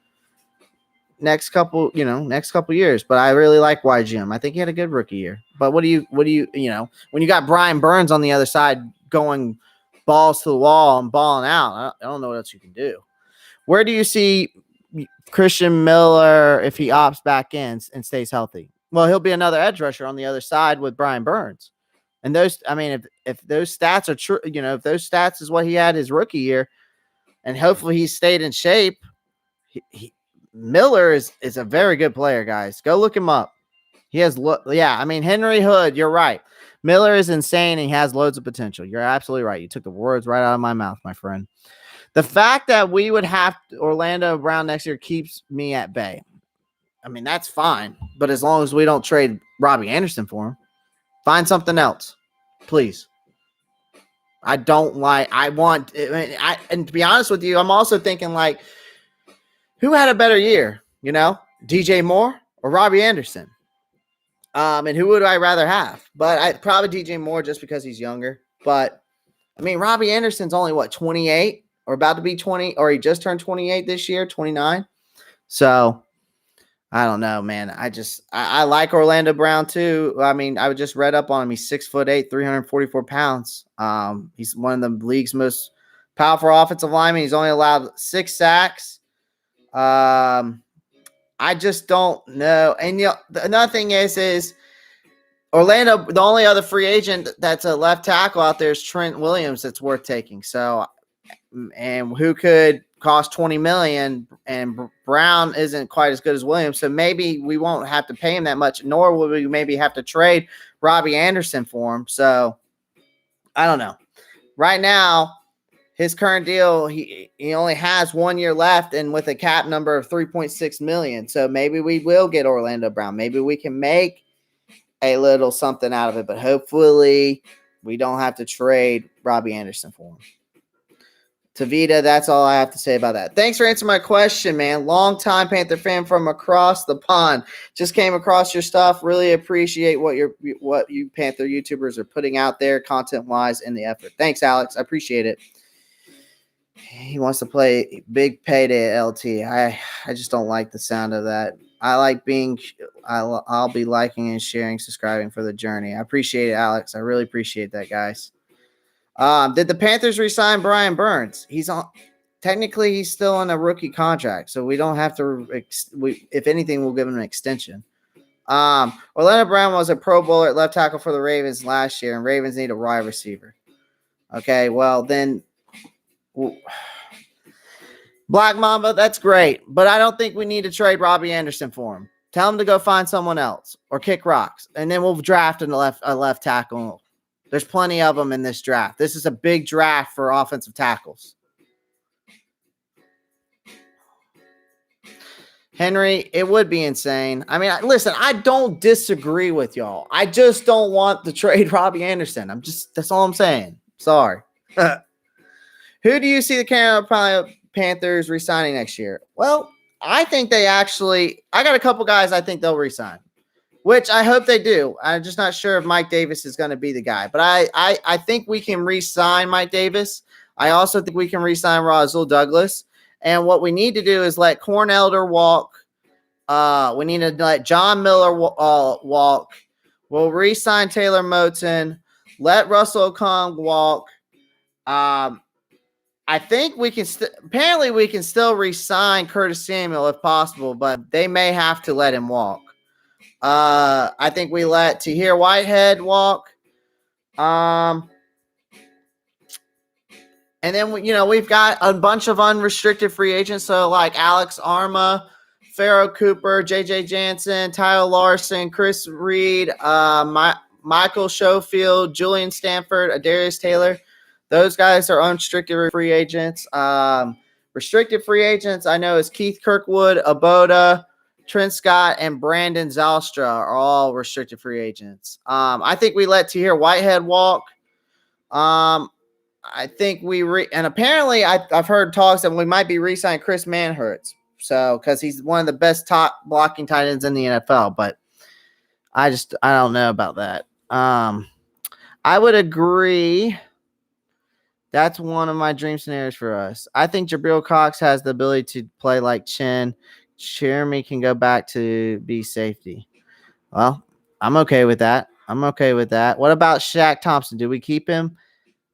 couple years. But I really like YGM. I think he had a good rookie year. But what do you when you got Brian Burns on the other side going balls to the wall and balling out, I don't know what else you can do. Where do you see Christian Miller if he opts back in and stays healthy? Well, he'll be another edge rusher on the other side with Brian Burns. And those, I mean, if those stats are true, if those stats is what he had his rookie year, and hopefully he stayed in shape, Miller is a very good player, guys. Go look him up. He has, I mean, Henry Hood, you're right. Miller is insane and he has loads of potential. You're absolutely right. You took the words right out of my mouth, my friend. The fact that we would have Orlando Brown next year keeps me at bay. I mean, that's fine, but as long as we don't trade Robbie Anderson for him, find something else, please. And to be honest with you, I'm also thinking who had a better year, DJ Moore or Robbie Anderson? And who would I rather have? But probably DJ Moore just because he's younger. But I mean, Robbie Anderson's only 28 or about to be 20, or he just turned 28 this year, 29. So I don't know, man. I like Orlando Brown too. I mean, I just read up on him. He's 6'8", 344 pounds. He's one of the league's most Powerful offensive lineman. He's only allowed 6 sacks. I just don't know. And another thing is Orlando, the only other free agent that's a left tackle out there is Trent Williams that's worth taking. So, and who could cost $20 million, and Brown isn't quite as good as Williams. So maybe we won't have to pay him that much, nor will we maybe have to trade Robbie Anderson for him. So I don't know. Right now, his current deal, he only has 1 year left, and with a cap number of $3.6 million. So maybe we will get Orlando Brown. Maybe we can make a little something out of it, but hopefully we don't have to trade Robbie Anderson for him. Tavita, that's all I have to say about that. Thanks for answering my question, man. Long-time Panther fan from across the pond. Just came across your stuff. Really appreciate what you Panther YouTubers are putting out there content-wise in the effort. Thanks, Alex. I appreciate it. He wants to play big payday at LT. I just don't like the sound of that. I'll be liking and sharing, subscribing for the journey. I appreciate it, Alex. I really appreciate that, guys. Did the Panthers re-sign Brian Burns? Technically he's still on a rookie contract, so we don't have to. If anything, we'll give him an extension. Orlando Brown was a Pro Bowler at left tackle for the Ravens last year, and Ravens need a wide receiver. Okay, well then, Black Mamba, that's great, but I don't think we need to trade Robbie Anderson for him. Tell him to go find someone else or kick rocks, and then we'll draft a left tackle. There's plenty of them in this draft. This is a big draft for offensive tackles. Henry, it would be insane. I mean, listen, I don't disagree with y'all. I just don't want to trade Robbie Anderson. That's all I'm saying. Sorry. Who do you see the Carolina Panthers re-signing next year? Well, I think I got a couple guys I think they'll re-sign, which I hope they do. I'm just not sure if Mike Davis is going to be the guy. But I think we can re-sign Mike Davis. I also think we can re-sign Rasul Douglas. And what we need to do is let Corn Elder walk. We need to let John Miller walk. We'll re-sign Taylor Moton. Let Russell Okung walk. I think we can apparently we can still re-sign Curtis Samuel if possible, but they may have to let him walk. I think we let Tahir Whitehead walk. And then, we've got a bunch of unrestricted free agents. So like Alex Arma, Pharaoh Cooper, JJ Jansen, Tyler Larson, Chris Reed, Michael Schofield, Julian Stanford, Adarius Taylor. Those guys are unrestricted free agents. Restricted free agents, I know, is Keith Kirkwood, Aboda, Trent Scott, and Brandon Zalstra are all restricted free agents. I think we let Tahir Whitehead walk. I think and apparently I've heard talks that we might be re-signing Chris Manhertz. So, because he's one of the best top blocking tight ends in the NFL, but I don't know about that. I would agree. That's one of my dream scenarios for us. I think Jabril Cox has the ability to play like Chin. Jeremy can go back to be safety. Well, I'm okay with that. What about Shaq Thompson? Do we keep him?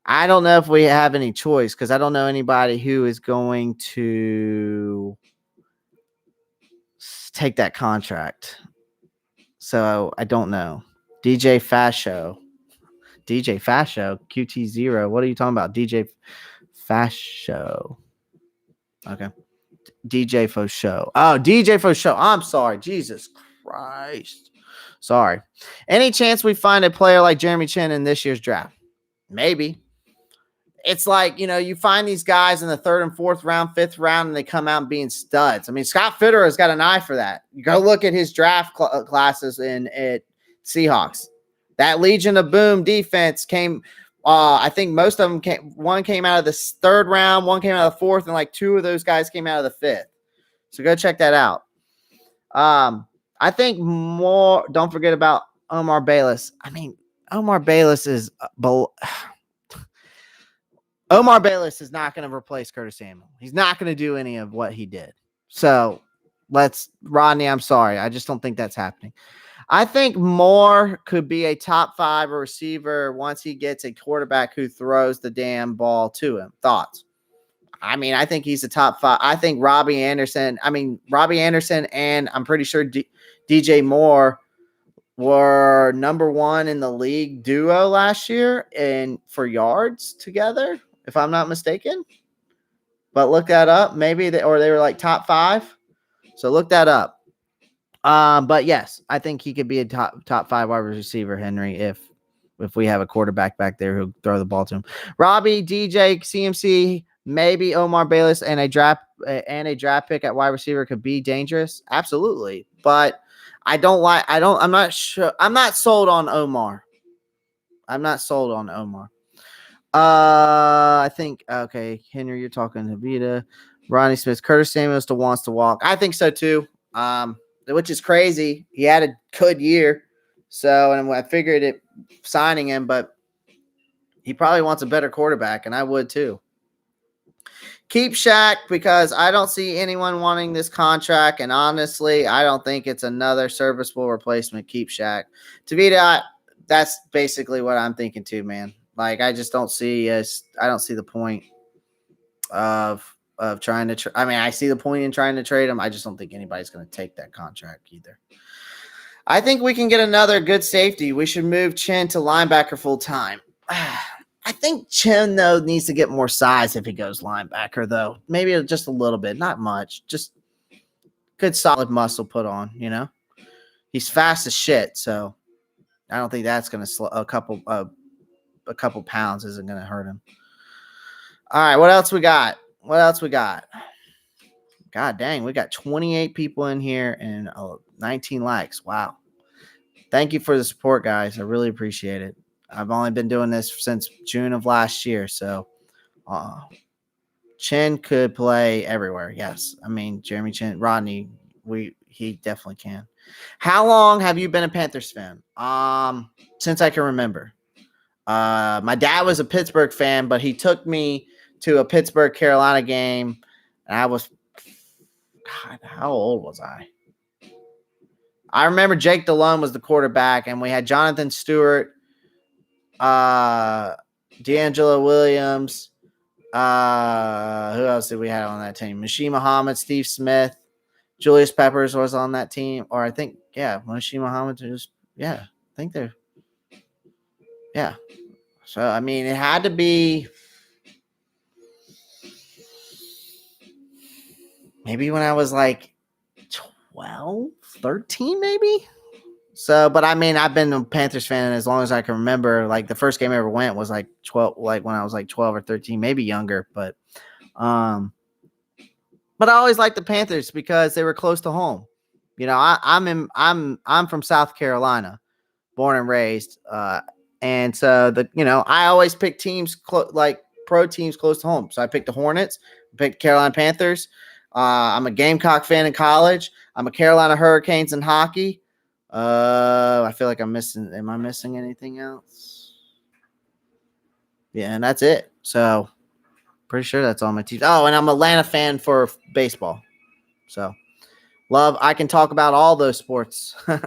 I don't know if we have any choice because I don't know anybody who is going to take that contract. So I don't know. DJ Fasho, QT0. What are you talking about? DJ Fasho. Okay. DJ Fosho. Oh, DJ Fosho. I'm sorry. Jesus Christ. Sorry. Any chance we find a player like Jeremy Chin in this year's draft? Maybe. It's like, you find these guys in the 3rd and 4th round, 5th round, and they come out being studs. I mean, Scott Fitter has got an eye for that. You go look at his draft classes at Seahawks. That Legion of Boom defense came, I think most of them one came out of the 3rd round, one came out of the 4th, and like 2 of those guys came out of the 5th. So go check that out. I think more, don't forget about Omar Bayless. I mean, Omar Bayless is Omar Bayless is not going to replace Curtis Samuel. He's not going to do any of what he did. So Rodney, I'm sorry. I just don't think that's happening. I think Moore could be a top 5 receiver once he gets a quarterback who throws the damn ball to him. Thoughts? I mean, I think he's a top 5. I think Robbie Anderson and I'm pretty sure DJ Moore were number 1 in the league duo last year and for yards together, if I'm not mistaken. But look that up. Maybe they were like top 5. So look that up. But yes, I think he could be a top 5 wide receiver, Henry, if we have a quarterback back there who'll throw the ball to him. Robbie, DJ, CMC, maybe Omar Bayless, and a draft pick at wide receiver could be dangerous. Absolutely. But I'm not sure. I'm not sold on Omar. I think, okay, Henry, you're talking to Vita. Ronnie Smith, Curtis Samuel still wants to walk. I think so too. Which is crazy. He had a good year. So, and I figured it signing him, but he probably wants a better quarterback, and I would too. Keep Shaq because I don't see anyone wanting this contract, and honestly, I don't think it's another serviceable replacement. Keep Shaq. Tavita, that's basically what I'm thinking too, man. Like, I just don't see I don't see the point of trying to I see the point in trying to trade him. I just don't think anybody's going to take that contract either. I think we can get another good safety. We should move Chin to linebacker full time. I think Chin, though, needs to get more size if he goes linebacker, though. Maybe just a little bit, not much. Just good solid muscle put on, you know. He's fast as shit, so I don't think that's going to a couple pounds isn't going to hurt him. All right, what else we got? God dang, we got 28 people in here and 19 likes. Wow. Thank you for the support, guys. I really appreciate it. I've only been doing this since June of last year, so Chin could play everywhere. Yes. I mean, Jeremy Chin, Rodney, he definitely can. How long have you been a Panthers fan? Since I can remember. My dad was a Pittsburgh fan, but he took me to a Pittsburgh Carolina game, and I was, God, how old was I? I remember Jake Delhomme was the quarterback, and we had Jonathan Stewart, D'Angelo Williams. Who else did we have on that team? Masheem Muhammad, Steve Smith, Julius Peppers was on that team, or I think, Masheem Muhammad was, I think they're, So, I mean, it had to be maybe when I was like 12, 13, maybe. So, but I mean, I've been a Panthers fan as long as I can remember. Like, the first game I ever went was like 12, like when I was like 12 or 13, maybe younger. But I always liked the Panthers because they were close to home. You know, I'm from South Carolina, born and raised. And so I always pick teams like pro teams close to home. So I picked the Hornets, picked Carolina Panthers. I'm a Gamecock fan in college. I'm a Carolina Hurricanes in hockey. I feel like am I missing anything else? Yeah, and that's it. So pretty sure that's all my teams. Oh, and I'm an Atlanta fan for baseball. So I can talk about all those sports. All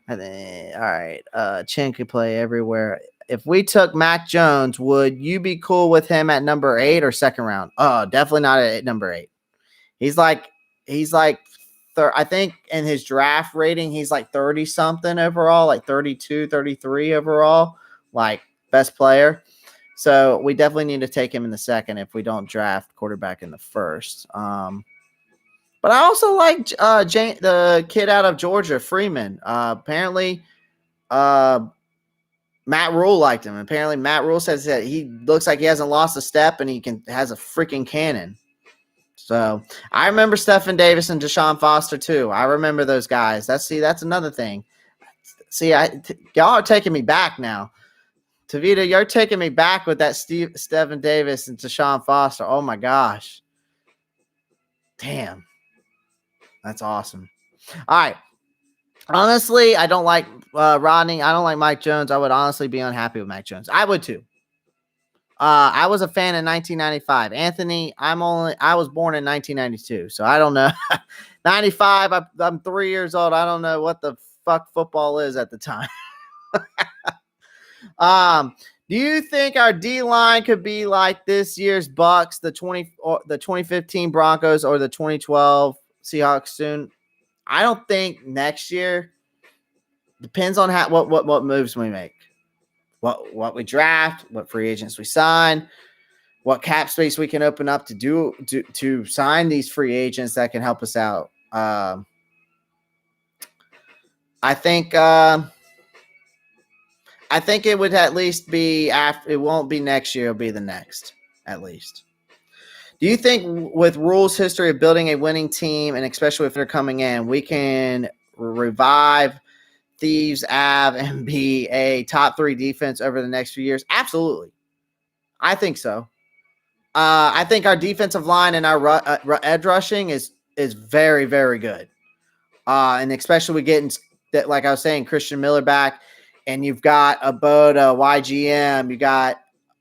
right. Chin could play everywhere. If we took Mac Jones, would you be cool with him at number 8 or second round? Oh, definitely not at number 8. He's like, I think in his draft rating, he's like 30 something overall, like 32, 33 overall, like best player. So we definitely need to take him in the second if we don't draft quarterback in the first. But I also like the kid out of Georgia, Freeman. Apparently, Matt Rule liked him. Apparently, Matt Rule says that he looks like he hasn't lost a step and he has a freaking cannon. So I remember Stephen Davis and Deshaun Foster too. I remember those guys. That's another thing. Y'all are taking me back now. Tavita, you're taking me back with that Stephen Davis and Deshaun Foster. Oh my gosh. Damn. That's awesome. All right. Honestly, I don't like Rodney. I don't like Mike Jones. I would honestly be unhappy with Mike Jones. I would too. I was a fan in 1995. Anthony, I was born in 1992, so I don't know. 95, I'm 3 years old. I don't know what the fuck football is at the time. Do you think our D line could be like this year's Bucks, the 2015 Broncos, or the 2012 Seahawks soon? I don't think next year. Depends on what moves we make, what we draft, what free agents we sign, what cap space we can open up to sign these free agents that can help us out. I think it would at least be after. It won't be next year. It'll be the next, at least. Do you think with Rule's history of building a winning team, and especially if they're coming in, we can revive Thieves Ave and be a top 3 defense over the next few years? Absolutely. I think so. I think our defensive line and our edge rushing is very, very good. And especially we getting that, like I was saying, Christian Miller back, and you've got Aboda, YGM, you got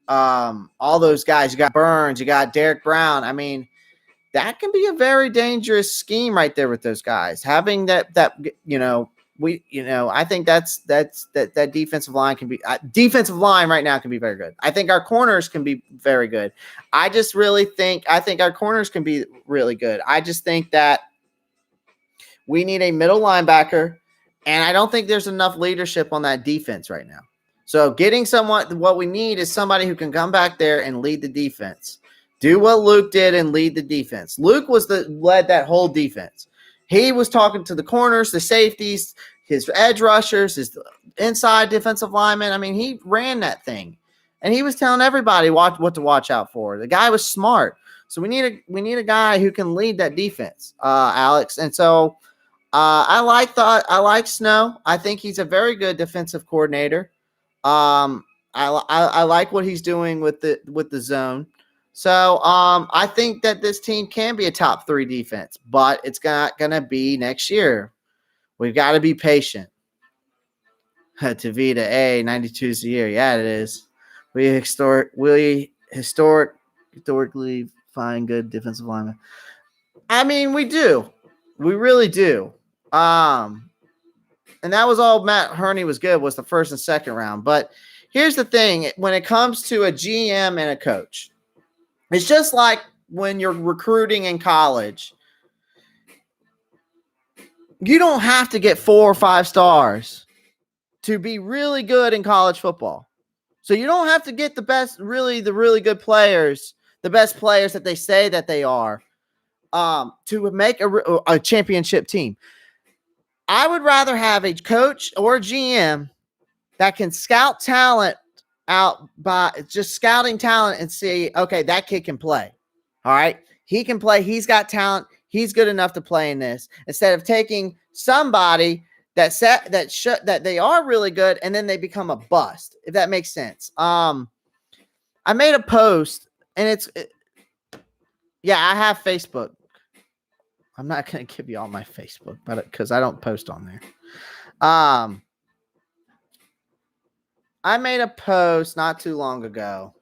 all those guys. You got Burns, you got Derek Brown. I mean, that can be a very dangerous scheme right there with those guys. Having that I think that defensive line can be defensive line right now can be very good. I think our corners can be very good. I think our corners can be really good. I just think that we need a middle linebacker, and I don't think there's enough leadership on that defense right now. So getting what we need is somebody who can come back there and lead the defense. Do what Luke did and lead the defense. Luke led that whole defense. He was talking to the corners, the safeties, his edge rushers, his inside defensive linemen. I mean, he ran that thing, and he was telling everybody what to watch out for. The guy was smart. So we need a guy who can lead that defense, Alex. And so I like Snow. I think he's a very good defensive coordinator. I like what he's doing with the zone. So I think that this team can be a top 3 defense, but it's not going to be next year. We've got to be patient. Tavita A 92 is a year. Yeah, it is. We historically find good defensive linemen. I mean, we do. We really do. And that was all Matt Hurney was good, was the first and second round. But here's the thing. When it comes to a GM and a coach, it's just like when you're recruiting in college. You don't have to get 4 or 5 stars to be really good in college football. So you don't have to get the really good players, the best players that they say that they are, to make a championship team. I would rather have a coach or a GM that can scout talent out by just scouting talent and see, okay, that kid can play. All right. He can play. He's got talent. He's good enough to play in this, instead of taking somebody that they are really good and then they become a bust, if that makes sense. I made a post, and I have Facebook. I'm not going to give you all my Facebook, but because I don't post on there. I made a post not too long ago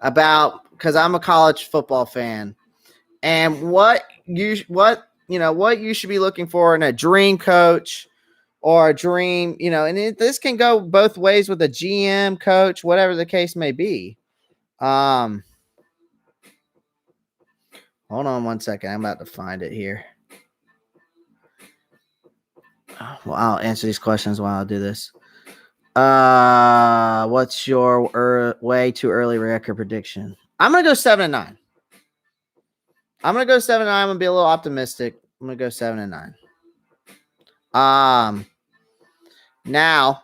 because I'm a college football fan, and what you should be looking for in a dream coach or a dream, and this can go both ways with a GM, coach, whatever the case may be. Hold on one second. I'm about to find it here. Well, I'll answer these questions while I do this. What's your way too early record prediction? I'm going to go 7-9. I'm going to go 7-9. I'm going to be a little optimistic. I'm going to go 7-9. Now,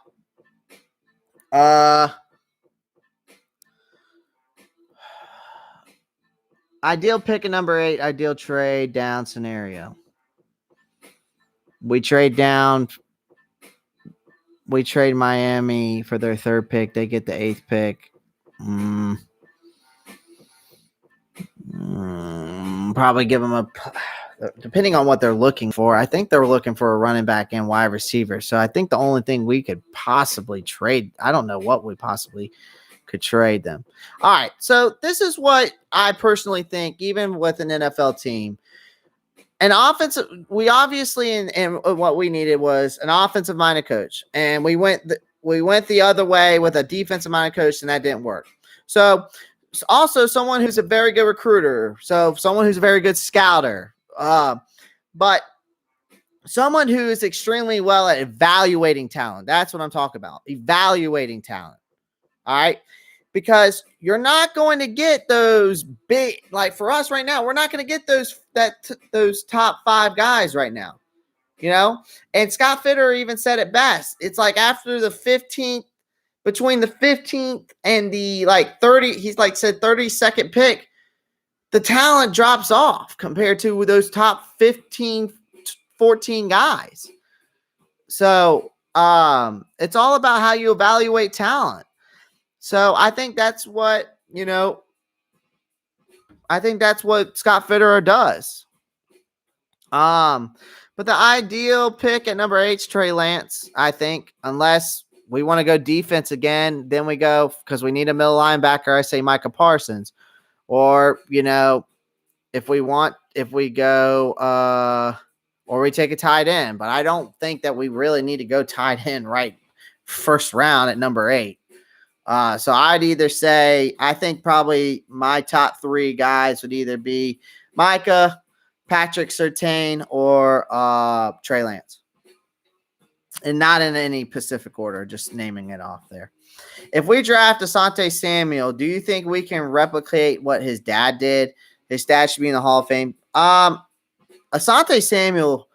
ideal pick at number 8, ideal trade down scenario. We trade down. We trade Miami for their 3rd pick. They get the 8th pick. Probably give them depending on what they're looking for. I think they're looking for a running back and wide receiver. So I think the only thing we could possibly trade, I don't know what we possibly could trade them. All right. So this is what I personally think, even with an NFL team. An offensive, we obviously, and what we needed was an offensive-minded coach. And we went we went the other way with a defensive minded coach, and that didn't work. So also someone who's a very good recruiter. So someone who's a very good scouter. But someone who is extremely well at evaluating talent. That's what I'm talking about. Evaluating talent. All right. Because you're not going to get those big, like for us right now, we're not going to get those top 5 guys right now. You know? And Scott Fitter even said it best. It's like after the 15th, between the 15th and the like 30, he's like said 32nd pick, the talent drops off compared to those top 15, 14 guys. So it's all about how you evaluate talent. So I think that's what, I think that's what Scott Fitterer does. But the ideal pick at number 8 is Trey Lance, I think, unless we want to go defense again, then we go, because we need a middle linebacker, I say Micah Parsons. Or, if we go, or we take a tight end. But I don't think that we really need to go tight end right first round at number 8. So I'd either say, I think probably my top 3 guys would either be Micah, Patrick Surtain, or Trey Lance. And not in any specific order, just naming it off there. If we draft Asante Samuel, do you think we can replicate what his dad did? His dad should be in the Hall of Fame. Asante Samuel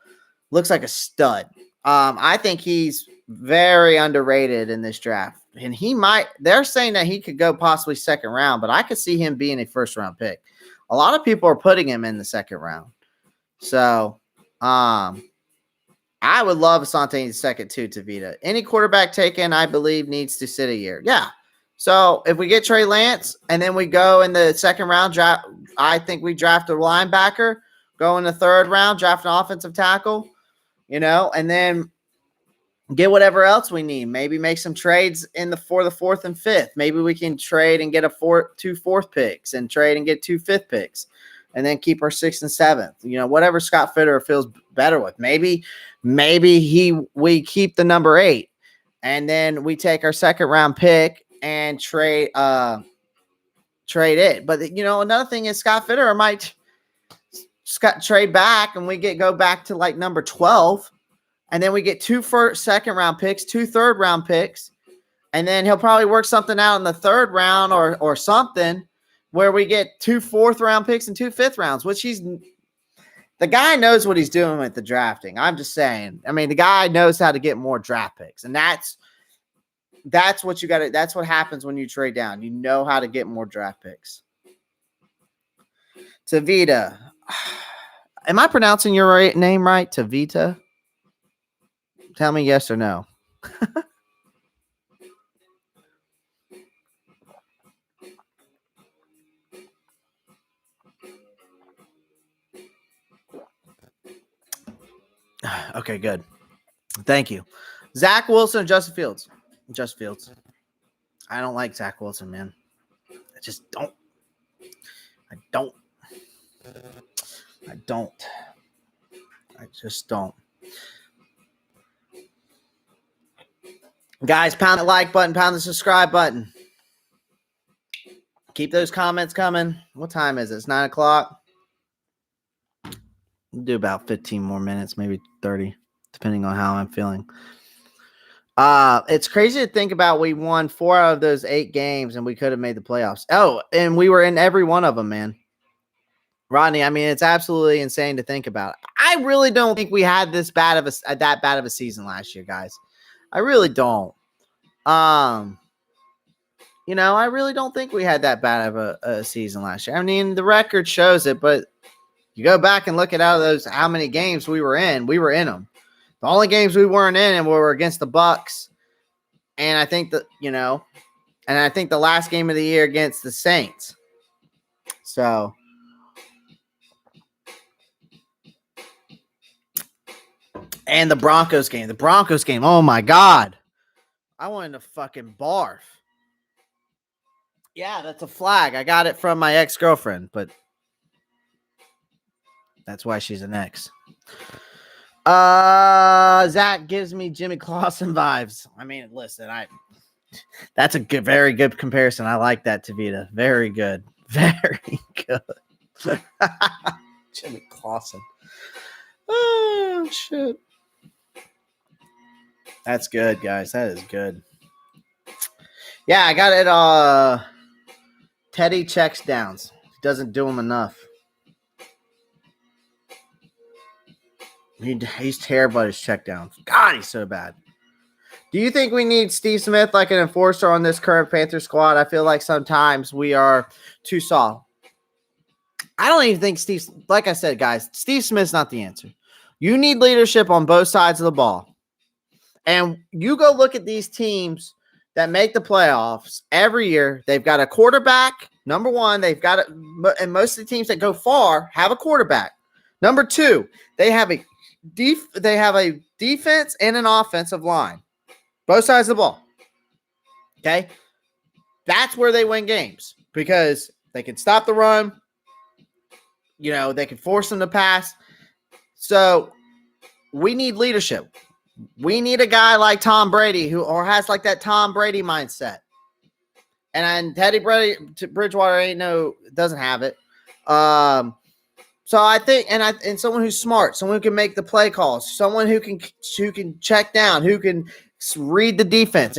looks like a stud. I think he's very underrated in this draft. And they're saying that he could go possibly second round, but I could see him being a first round pick. A lot of people are putting him in the second round. So, I would love Asante in the second too, Tavita. Any quarterback taken, I believe, needs to sit a year. Yeah. So if we get Trey Lance and then we go in the second round, draft, I think we draft a linebacker, go in the third round, draft an offensive tackle, and then get whatever else we need. Maybe make some trades for the 4th and 5th. Maybe we can trade and get 2 4th picks and trade and get 2 5th picks. And then keep our 6th and 7th. Whatever Scott Fitterer feels better with. Maybe we keep the number 8, and then we take our second round pick and trade it. But another thing is Scott Fitterer might trade back, and we go back to like number 12, and then we get 2 second round picks, 2 third round picks, and then he'll probably work something out in the third round or something, where we get 2 4th round picks and 2 5th rounds, which the guy knows what he's doing with the drafting. I'm just saying. I mean, the guy knows how to get more draft picks, and that's what you got to. That's what happens when you trade down. You know how to get more draft picks. Tavita, am I pronouncing your name right? Tavita. Tell me yes or no. Okay, good. Thank you. Zach Wilson or Justin Fields? Justin Fields. I don't like Zach Wilson, man. I just don't. I just don't. Guys, pound the like button, pound the subscribe button. Keep those comments coming. What time is it? It's 9 o'clock. We'll do about 15 more minutes, maybe 30, depending on how I'm feeling. It's crazy to think about. We won 4 out of those 8 games, and we could have made the playoffs. Oh, and we were in every one of them, man. Rodney, I mean, it's absolutely insane to think about. I really don't think we had that bad of a season last year, guys. I really don't. I really don't think we had that bad of a season last year. I mean, the record shows it, but you go back and look at how many games we were in them. The only games we weren't in were against the Bucks, and I think the last game of the year against the Saints. So, and the Broncos game. Oh my God, I wanted to fucking barf. Yeah, that's a flag. I got it from my ex-girlfriend, but that's why she's an ex. Zach gives me Jimmy Clausen vibes. I mean, listen, that's a good, very good comparison. I like that, Tavita. Very good. Very good. Jimmy Clausen. Oh, shit. That's good, guys. That is good. Yeah, I got it. Teddy checks downs. Doesn't do him enough. He's terrible at his check downs. God, he's so bad. Do you think we need Steve Smith like an enforcer on this current Panther squad? I feel like sometimes we are too soft. I don't even think like I said, guys, Steve Smith's not the answer. You need leadership on both sides of the ball. And you go look at these teams that make the playoffs every year. They've got a quarterback. Number one, they've got it. And most of the teams that go far have a quarterback. Number two, they have a defense and an offensive line. Both sides of the ball. Okay? That's where they win games because they can stop the run. They can force them to pass. So we need leadership. We need a guy like Tom Brady who has like that Tom Brady mindset. And Teddy Bridgewater doesn't have it. So I think, and someone who's smart, someone who can make the play calls, someone who can check down, who can read the defense.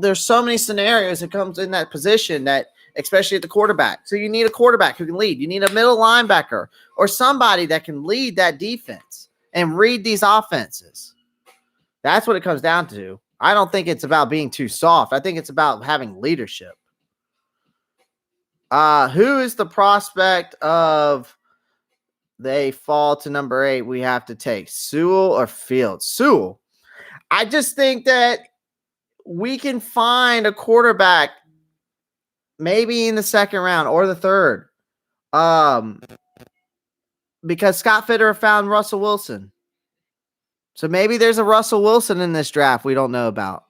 There's so many scenarios that comes in that position that, especially at the quarterback. So you need a quarterback who can lead. You need a middle linebacker or somebody that can lead that defense and read these offenses. That's what it comes down to. I don't think it's about being too soft. I think it's about having leadership. Who is the prospect of they fall to number 8 we have to take? Sewell or Fields? Sewell. I just think that we can find a quarterback maybe in the second round or the third. Because Scott Fitterer found Russell Wilson. So maybe there's a Russell Wilson in this draft we don't know about.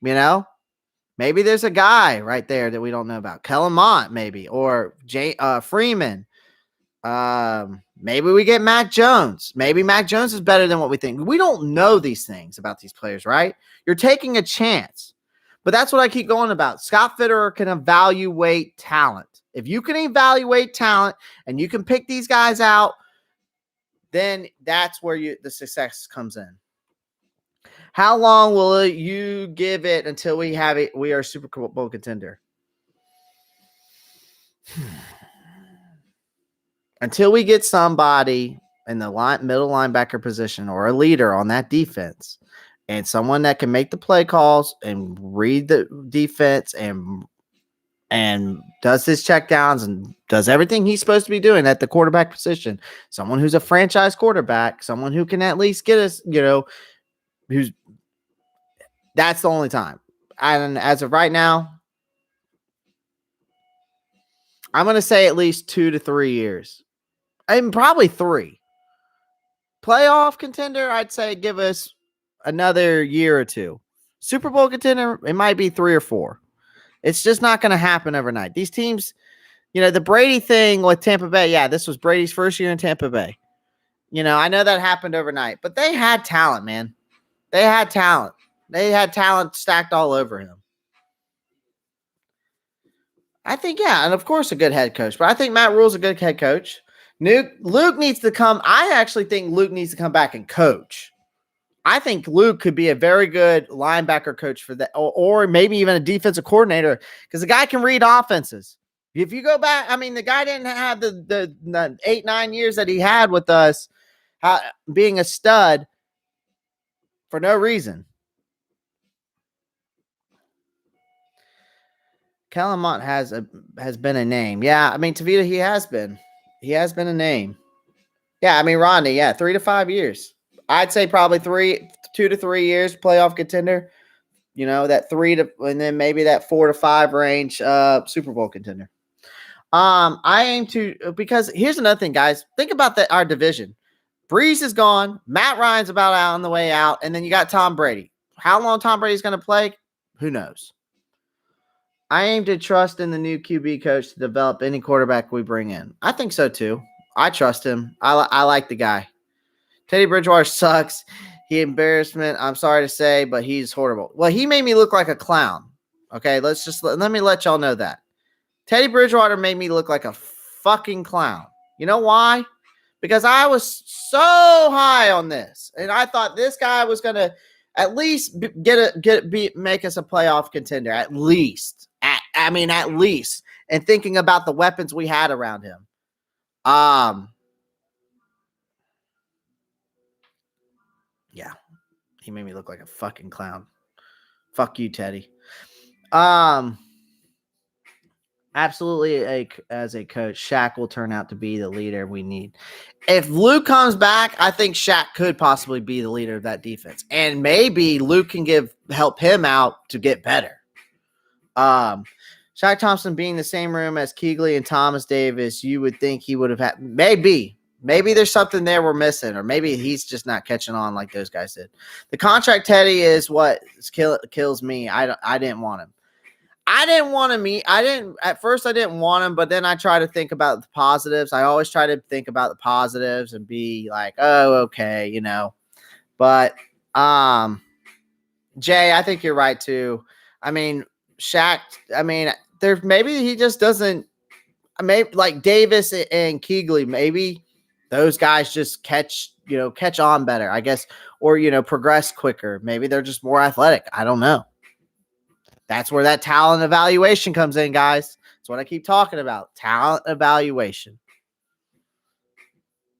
Maybe there's a guy right there that we don't know about. Kellen Mond, maybe, or Freeman. Maybe we get Mac Jones. Maybe Mac Jones is better than what we think. We don't know these things about these players, right? You're taking a chance. But that's what I keep going about. Scott Fitterer can evaluate talent. If you can evaluate talent and you can pick these guys out, then that's where the success comes in. How long will you give it until we have it? We are a Super Bowl contender. Until we get somebody in the middle linebacker position or a leader on that defense and someone that can make the play calls and read the defense and does his checkdowns and does everything he's supposed to be doing at the quarterback position. Someone who's a franchise quarterback, someone who can at least get us, that's the only time. And as of right now, I'm going to say at least 2 to 3 years. And probably 3. Playoff contender, I'd say give us another year or 2. Super Bowl contender, it might be 3 or 4. It's just not going to happen overnight. These teams, the Brady thing with Tampa Bay, yeah, this was Brady's first year in Tampa Bay. I know that happened overnight, but they had talent, man. They had talent. They had talent stacked all over him. I think, yeah, and of course a good head coach, but I think Matt Rule's a good head coach. Luke needs to come. I actually think Luke needs to come back and coach. I think Luke could be a very good linebacker coach for that, or maybe even a defensive coordinator, because the guy can read offenses. If you go back, the guy didn't have the 8-9 years that he had with us, being a stud for no reason. Kellen Mond has been a name. Yeah, Tavita, he has been. He has been a name. Yeah, Rodney, yeah, 3 to 5 years. I'd say probably 2 to 3 years playoff contender. That 3 to, and then maybe that 4 to 5 range Super Bowl contender. I aim to, because here's another thing, guys. Think about our division. Breeze is gone. Matt Ryan's about out on the way out, and then you got Tom Brady. How long Tom Brady's going to play? Who knows? I aim to trust in the new QB coach to develop any quarterback we bring in. I think so too. I trust him. I like the guy. Teddy Bridgewater sucks. He embarrassment. I'm sorry to say, but he's horrible. Well, he made me look like a clown. Okay, let me let y'all know that. Teddy Bridgewater made me look like a fucking clown. You know why? Because I was so high on this, and I thought this guy was gonna at least make us a playoff contender. At least, at least. And thinking about the weapons we had around him. Yeah, he made me look like a fucking clown. Fuck you, Teddy. Absolutely, as a coach, Shaq will turn out to be the leader we need. If Luke comes back, I think Shaq could possibly be the leader of that defense, and maybe Luke can help him out to get better. Shaq Thompson being the same room as Kuechly and Thomas Davis, you would think he would have had. Maybe there's something there we're missing, or maybe he's just not catching on like those guys did. The contract Teddy is what kills me. I didn't want him. At first I didn't want him, but then I try to think about the positives. I always try to think about the positives and be like, oh, okay, you know. But Jay, I think you're right too. I mean, Shaq, maybe he just doesn't, maybe like Davis and Kuechly, maybe those guys just catch on better, I guess, or progress quicker. Maybe they're just more athletic. I don't know. That's where that talent evaluation comes in, guys. That's what I keep talking about. Talent evaluation.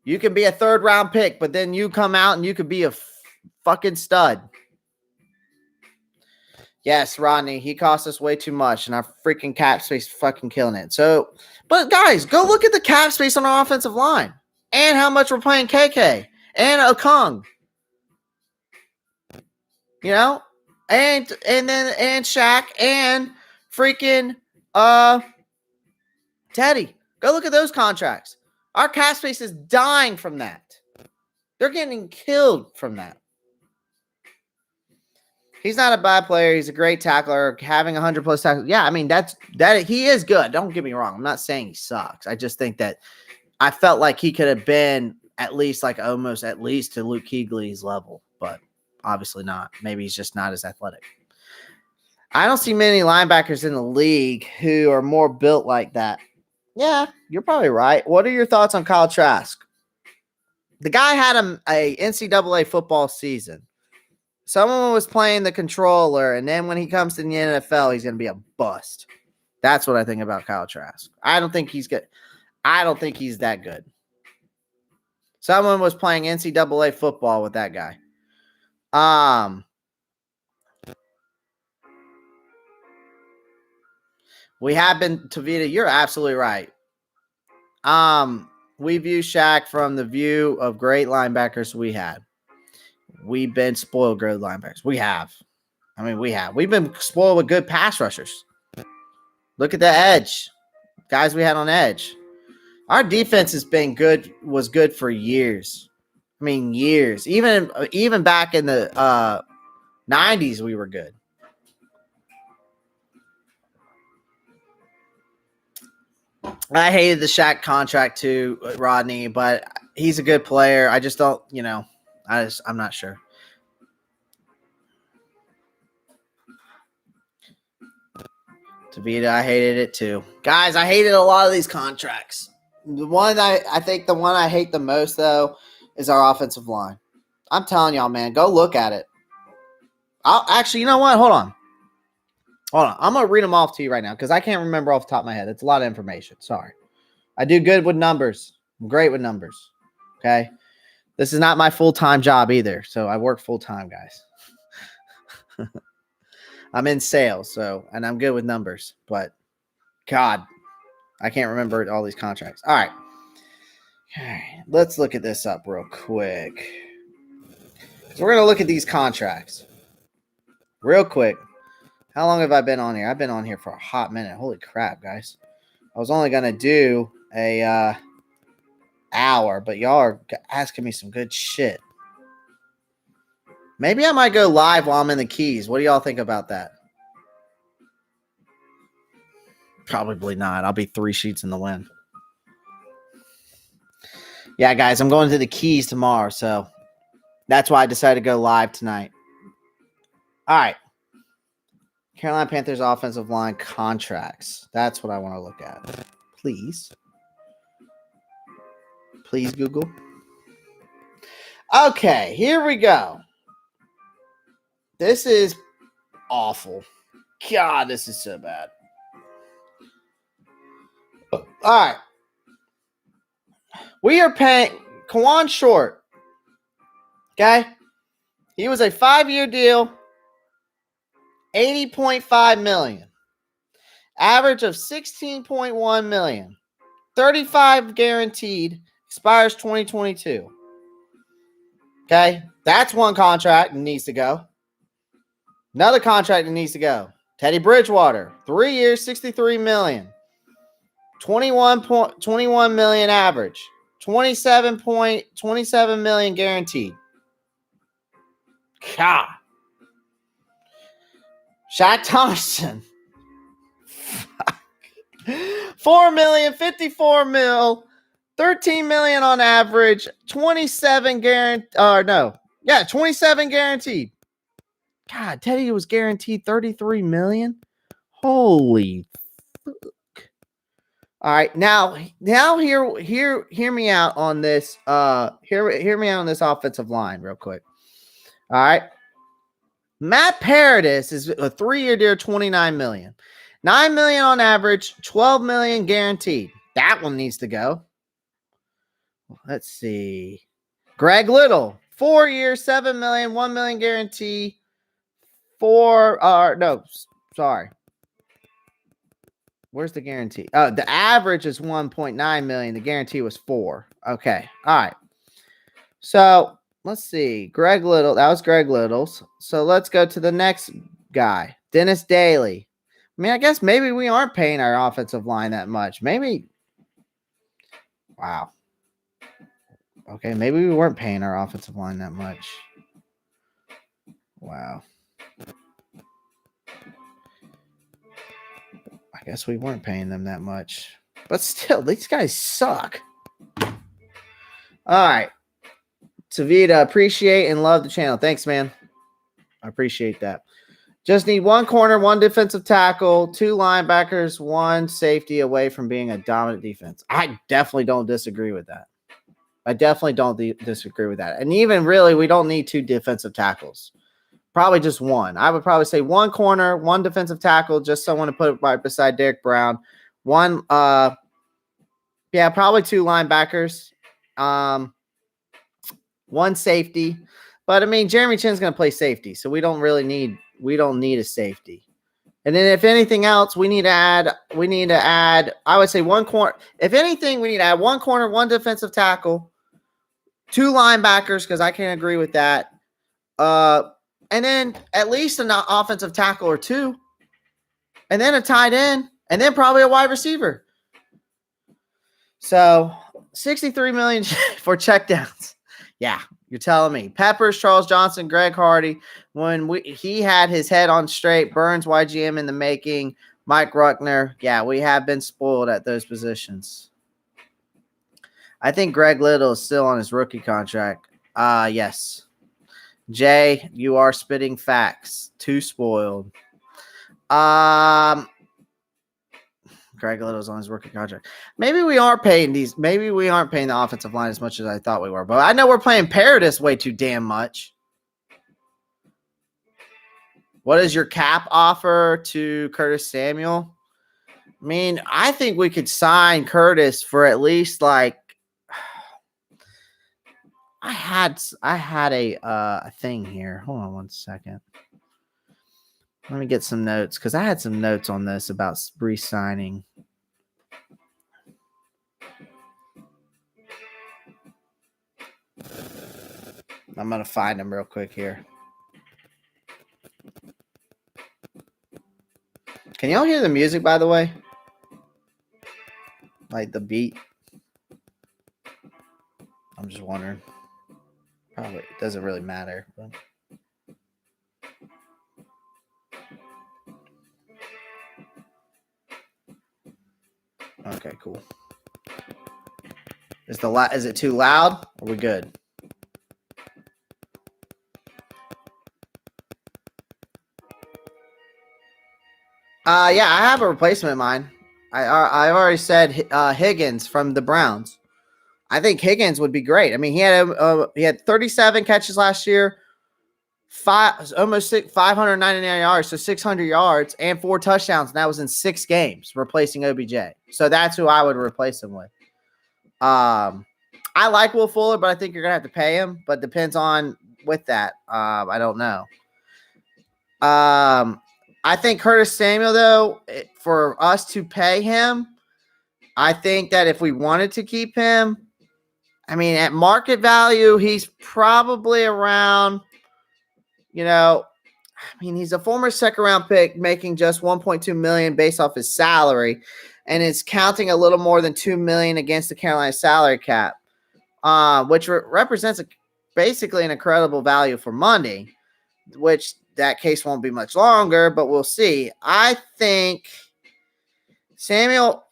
You can be a 3rd round pick, but then you come out and you could be a fucking stud. Yes, Rodney, he cost us way too much, and our freaking cap space fucking killing it. So, but guys, go look at the cap space on our offensive line and how much we're paying KK and Okung. And Shaq and freaking Teddy. Go look at those contracts. Our cap space is dying from that. They're getting killed from that. He's not a bad player. He's a great tackler. Having 100+ tackles. Yeah, he is good. Don't get me wrong. I'm not saying he sucks. I just think that I felt like he could have been at least almost at least to Luke Kuechly's level, but obviously not. Maybe he's just not as athletic. I don't see many linebackers in the league who are more built like that. Yeah, you're probably right. What are your thoughts on Kyle Trask? The guy had a NCAA football season. Someone was playing the controller, and then when he comes to the NFL, he's going to be a bust. That's what I think about Kyle Trask. I don't think he's good. I don't think he's that good. Someone was playing NCAA football with that guy. We have been, Tavita, you're absolutely right. We view Shaq from the view of great linebackers we had. We've been spoiled good linebackers. We have. We have. We've been spoiled with good pass rushers. Look at the edge. Guys we had on edge. Our defense was good for years. Years. Even back in the 90s, we were good. I hated the Shaq contract too, Rodney, but he's a good player. I just don't, I'm not sure. Tavita, I hated it too. Guys, I hated a lot of these contracts. The one I think the one I hate the most, though, is our offensive line. I'm telling y'all, man, go look at it. Actually, you know what? Hold on. I'm going to read them off to you right now because I can't remember off the top of my head. It's a lot of information. Sorry. I do good with numbers. I'm great with numbers. Okay? This is not my full-time job either, so I work full-time, guys. I'm in sales, and I'm good with numbers. But, God, I can't remember all these contracts. All right. Let's look at this up real quick. So we're going to look at these contracts real quick. How long have I been on here? I've been on here for a hot minute. Holy crap, guys. I was only going to do a hour, but y'all are asking me some good shit. Maybe I might go live while I'm in the Keys. What do y'all think about that? Probably not. I'll be 3 sheets in the wind. Yeah, guys, I'm going to the Keys tomorrow, so That's why I decided to go live tonight. All right. Carolina Panthers offensive line contracts. That's what I want to look at. Please. Please, Google. Okay, here we go. This is awful. God, this is so bad. All right. We are paying Kawan Short. Okay? He was a 5-year deal, $80.5 million. Average of $16.1 million. 35 guaranteed. Expires 2022. Okay? That's one contract that needs to go. Another contract that needs to go. Teddy Bridgewater, 3 years, $63 million. 21 million average. 27 million guaranteed. God. Shaq Thompson. 4 million, 54 mil, 13 million on average, 27 guaranteed. 27 guaranteed. God, Teddy was guaranteed 33 million. Holy fuck. All right, now hear me out on this. Hear me out on this offensive line real quick. All right. Matt Paradis is a 3-year deal, 29 million. 9 million on average, 12 million guaranteed. That one needs to go. Let's see. Greg Little, 4 years, 7 million, 1 million guarantee. Sorry. Where's the guarantee? The average is 1.9 million. The guarantee was 4. Okay. All right. So let's see. Greg Little. That was Greg Little's. So let's go to the next guy. Dennis Daly. I mean, I guess maybe we aren't paying our offensive line that much. Maybe. Wow. Okay, maybe we weren't paying our offensive line that much. Wow. I guess we weren't paying them that much. But still, these guys suck. All right. Tavita, appreciate and love the channel. Thanks, man. I appreciate that. Just need one corner, one defensive tackle, 2 linebackers, 1 safety away from being a dominant defense. I definitely don't disagree with that. Disagree with that. And even really, we don't need 2 defensive tackles. Probably just 1. I would probably say 1 corner, 1 defensive tackle, just someone to put right beside Derek Brown. 1, probably 2 linebackers. 1 safety. But I mean, Jeremy Chinn's going to play safety, so we don't need a safety. And then if anything else, we need to add, I would say 1 corner. If anything, we need to add 1 corner, 1 defensive tackle, 2 linebackers, because I can't agree with that. And then at least an offensive tackle or 2. And then a tight end. And then probably a wide receiver. So 63 million for checkdowns. Yeah, you're telling me. Peppers, Charles Johnson, Greg Hardy. When he had his head on straight, Burns, YGM in the making, Mike Ruckner. Yeah, we have been spoiled at those positions. I think Greg Little is still on his rookie contract. Yes. Jay, you are spitting facts. Too spoiled. Greg Little's on his rookie contract. Maybe we aren't paying the offensive line as much as I thought we were. But I know we're paying Paradis way too damn much. What is your cap offer to Curtis Samuel? I mean, I think we could sign Curtis for at least like I had a thing here. Hold on 1 second. Let me get some notes because I had some notes on this about re-signing. I'm going to find them real quick here. Can y'all hear the music, by the way? Like the beat? I'm just wondering. Probably it doesn't really matter. But. Okay, cool. Is it too loud? Are we good? Yeah, I have a replacement in mind. I already said Higgins from the Browns. I think Higgins would be great. I mean, he had 37 catches last year, almost 599 yards, so 600 yards and 4 touchdowns, and that was in 6 games, replacing OBJ. So that's who I would replace him with. I like Will Fuller, but I think you're gonna have to pay him. But depends on with that. I don't know. I think Curtis Samuel, though, for us to pay him, I think that if we wanted to keep him, I mean, at market value, he's probably around, he's a former second round pick making just $1.2 million based off his salary, and is counting a little more than $2 million against the Carolina salary cap, which represents basically an incredible value for money, which that case won't be much longer, but we'll see. I think Samuel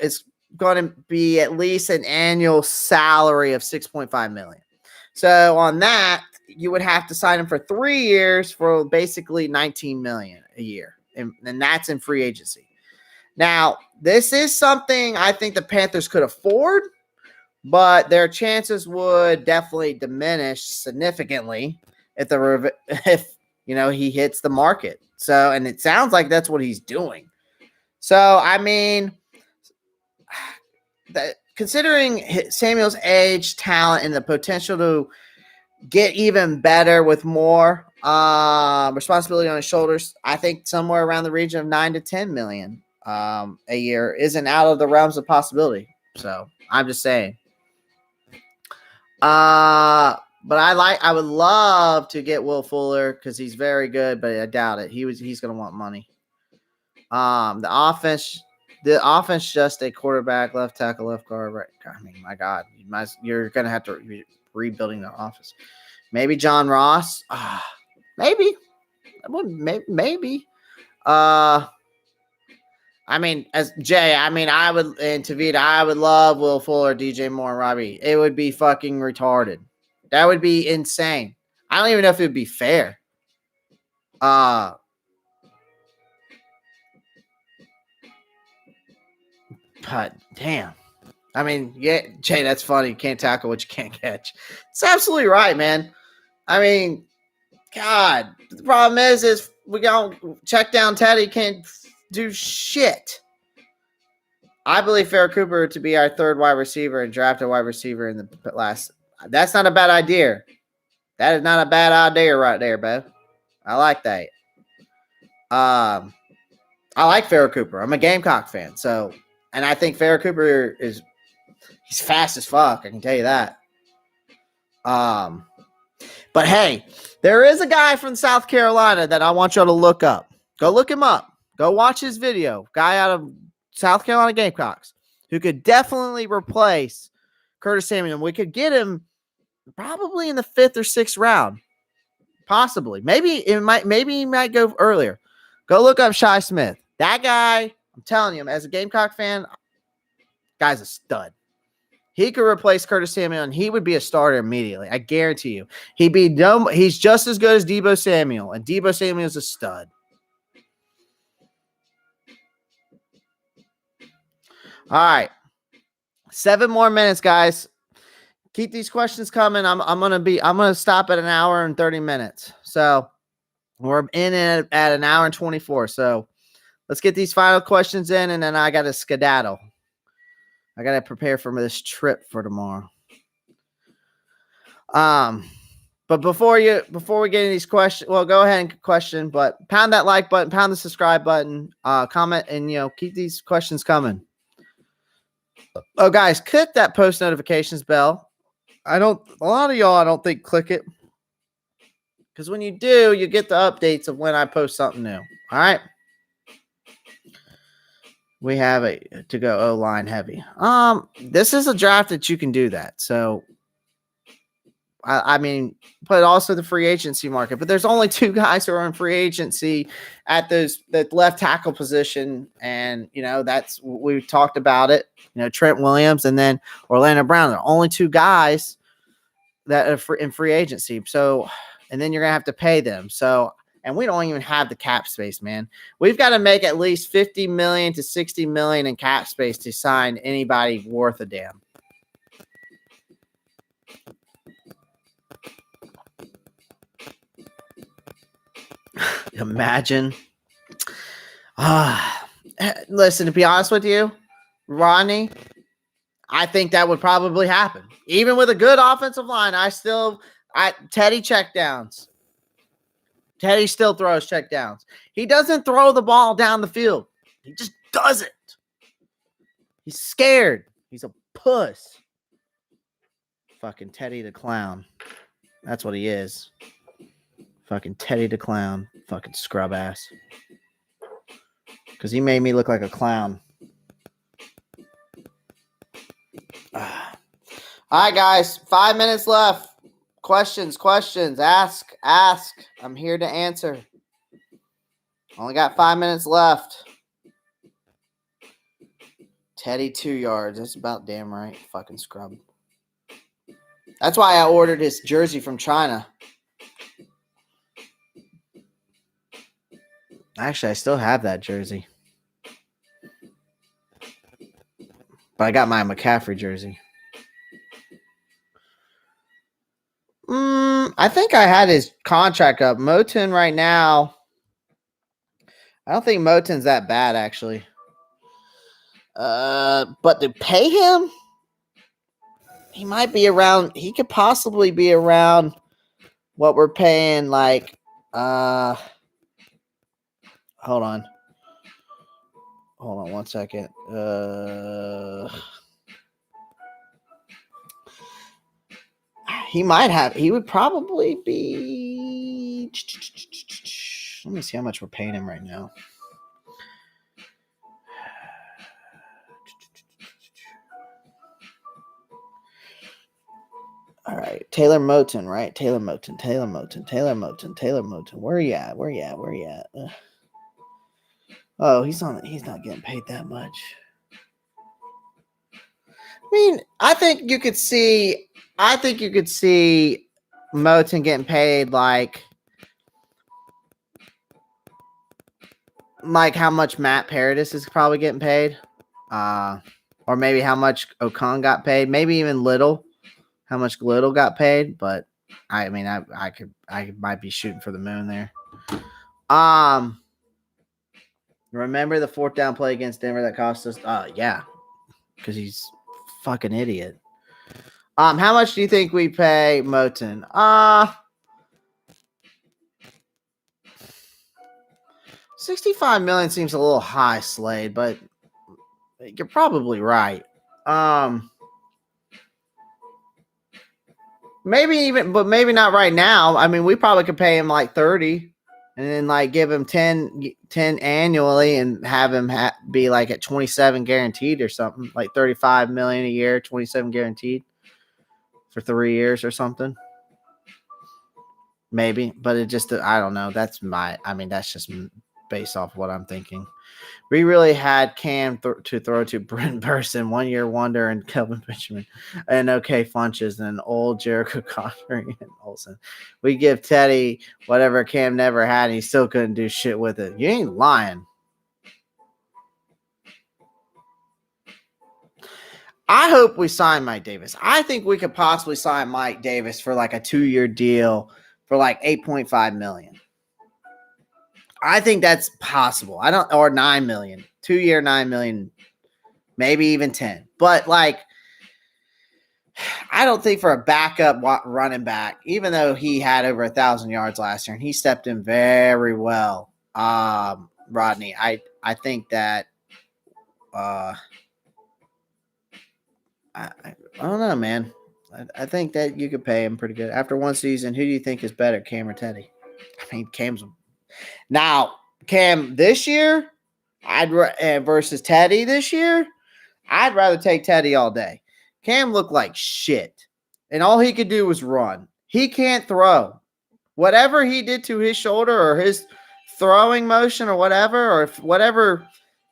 is going to be at least an annual salary of $6.5 million. So on that, you would have to sign him for 3 years for basically $19 million a year, and that's in free agency. Now, this is something I think the Panthers could afford, but their chances would definitely diminish significantly if he hits the market. So, and it sounds like that's what he's doing. So, I mean, considering Samuel's age, talent, and the potential to get even better with more responsibility on his shoulders, I think somewhere around the region of 9 to 10 million a year isn't out of the realms of possibility. So, I'm just saying. But I would love to get Will Fuller because he's very good, but I doubt it. He's going to want money. The offense just a quarterback, left tackle, left guard, right. I mean, my God, you're going to have to rebuilding the office. Maybe John Ross. Maybe. Maybe. I mean, I would, and Tavita, I would love Will Fuller, DJ Moore, and Robbie. It would be fucking retarded. That would be insane. I don't even know if it would be fair. But damn. I mean, yeah, Jay, that's funny. You can't tackle what you can't catch. It's absolutely right, man. I mean, God, the problem is we got check down Teddy, can't do shit. I believe Farrah Cooper to be our 3rd wide receiver and draft a wide receiver in the last. That's not a bad idea. That is not a bad idea right there, bro. I like that. I like Farrah Cooper. I'm a Gamecock fan, and I think Farrah Cooper he's fast as fuck. I can tell you that. But hey, there is a guy from South Carolina that I want y'all to look up. Go look him up. Go watch his video. Guy out of South Carolina Gamecocks who could definitely replace Curtis Samuel. We could get him probably in the 5th or 6th round. Possibly. Maybe he might go earlier. Go look up Shi Smith. That guy, I'm telling you, as a Gamecock fan, guy's a stud. He could replace Curtis Samuel, and he would be a starter immediately. I guarantee you. He's just as good as Deebo Samuel, and Deebo Samuel is a stud. All right. 7 more minutes, guys. Keep these questions coming. I'm gonna stop at 1 hour and 30 minutes. So we're in at 1 hour and 24. So let's get these final questions in, and then I got to skedaddle. I got to prepare for this trip for tomorrow. But before we get into these questions, well, go ahead and question, but pound that like button, pound the subscribe button, comment, and keep these questions coming. Oh, guys, click that post notifications bell. A lot of y'all, I don't think click it, because when you do, you get the updates of when I post something new. All right. We have a to go O-line heavy. This is a draft that you can do that. So, I mean, but also the free agency market. But there's only 2 guys who are in free agency at the left tackle position, and that's we talked about it. Trent Williams and then Orlando Brown. They're only 2 guys that are in free agency. So, and then you're gonna have to pay them. So and we don't even have the cap space, man. We've got to make at least 50 million to 60 million in cap space to sign anybody worth a damn. Imagine. Listen, to be honest with you, Rodney, I think that would probably happen. Even with a good offensive line, Teddy checkdowns. Teddy still throws checkdowns. He doesn't throw the ball down the field. He just doesn't. He's scared. He's a puss. Fucking Teddy the clown. That's what he is. Fucking Teddy the clown. Fucking scrub ass. Because he made me look like a clown. All right, guys. 5 minutes left. Questions. Ask. I'm here to answer. Only got 5 minutes left. Teddy 2 yards. That's about damn right. Fucking scrub. That's why I ordered his jersey from China. Actually, I still have that jersey. But I got my McCaffrey jersey. I think I had his contract up. Moton right now. I don't think Moton's that bad, actually. But to pay him, he might be around. He could possibly be around what we're paying. Like, hold on 1 second. He would probably be. Let me see how much we're paying him right now. All right, Taylor Moton, right? Taylor Moton. Where are you at? Oh, he's not getting paid that much. I mean, I think you could see Moton getting paid like how much Matt Paradis is probably getting paid. Or maybe how much Ocon got paid, maybe even how much Little got paid, but I mean, I might be shooting for the moon there. Remember the 4th down play against Denver that cost us? Yeah, because he's a fucking idiot. How much do you think we pay Moton? 65 million seems a little high, Slade, but you're probably right. Maybe not right now. I mean, we probably could pay him like 30 and then like give him 10 annually and have him be like at 27 guaranteed or something, like 35 million a year, 27 guaranteed for 3 years or something. Maybe, but I don't know. That's just based off what I'm thinking. We really had Cam to throw to Brent Burson, 1 year wonder, and Kelvin Benjamin, and okay Funches, and old Jericho Connery and Olsen. We give Teddy whatever Cam never had, and he still couldn't do shit with it. You ain't lying. I hope we sign Mike Davis. I think we could possibly sign Mike Davis for like a 2-year deal for like $8.5 million. I think that's possible. Or 9 million, 2-year, 9 million, maybe even 10. But like, I don't think for a backup running back, even though he had over 1,000 yards last year and he stepped in very well, Rodney. I think that I don't know, man. I think that you could pay him pretty good after one season. Who do you think is better, Cam or Teddy? I mean, Cam this year, versus Teddy this year, I'd rather take Teddy all day. Cam looked like shit, and all he could do was run. He can't throw. Whatever he did to his shoulder or his throwing motion or whatever,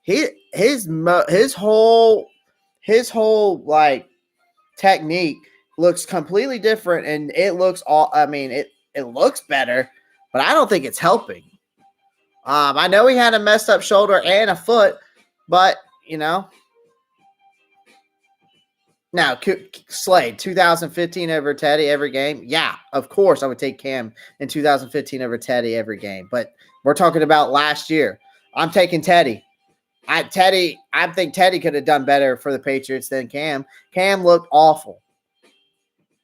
his whole like technique looks completely different, and it looks it looks better. but I don't think it's helping. I know he had a messed up shoulder and a foot, but, now, Slade, 2015 over Teddy every game. Yeah, of course I would take Cam in 2015 over Teddy every game. But we're talking about last year. I'm taking Teddy. I think Teddy could have done better for the Patriots than Cam. Cam looked awful.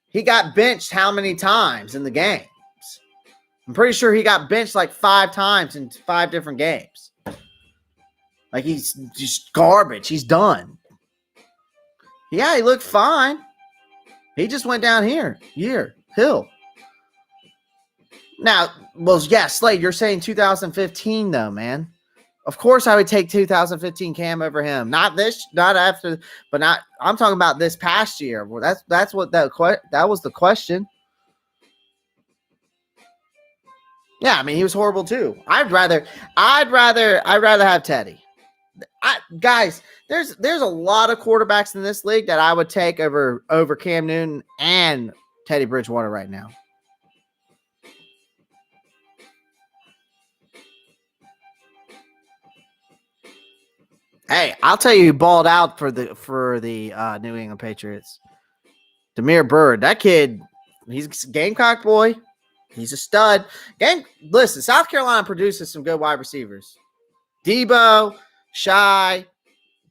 He got benched how many times in the games? I'm pretty sure he got benched like 5 times in 5 different games. Like, he's just garbage. He's done. Yeah, he looked fine. He just went down hill. Now, well, yeah, Slade, you're saying 2015 though, man. Of course I would take 2015 Cam over him. Not after, but not. I'm talking about this past year. Well, that's what that was the question. Yeah, I mean, he was horrible too. I'd rather have Teddy. Guys, there's a lot of quarterbacks in this league that I would take over Cam Newton and Teddy Bridgewater right now. Hey, I'll tell you who balled out for the New England Patriots. Damiere Byrd. That kid, he's a Gamecock boy. He's a stud. Listen, South Carolina produces some good wide receivers. Debo, Shy,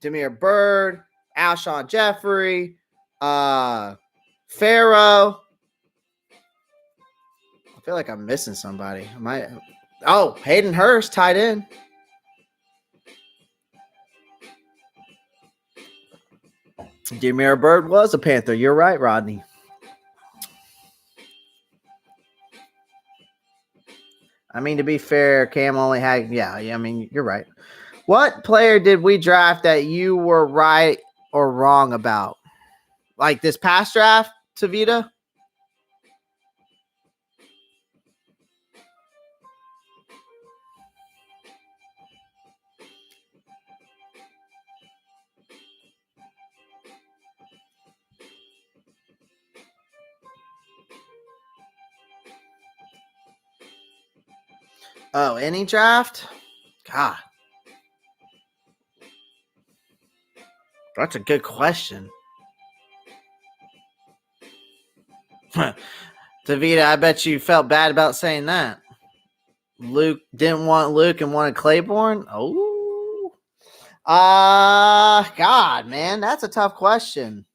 Damiere Byrd, Alshon Jeffrey, Pharaoh. I feel like I'm missing somebody. Hayden Hurst, tight end. Damiere Byrd was a Panther. You're right, Rodney. I mean, to be fair, Cam only had, I mean, you're right. What player did we draft that you were right or wrong about? Like this past draft, Tavita? Oh, any draft? God. That's a good question. Tavita, I bet you felt bad about saying that. Luke didn't want Luke and wanted Claiborne? Oh. God, man, that's a tough question.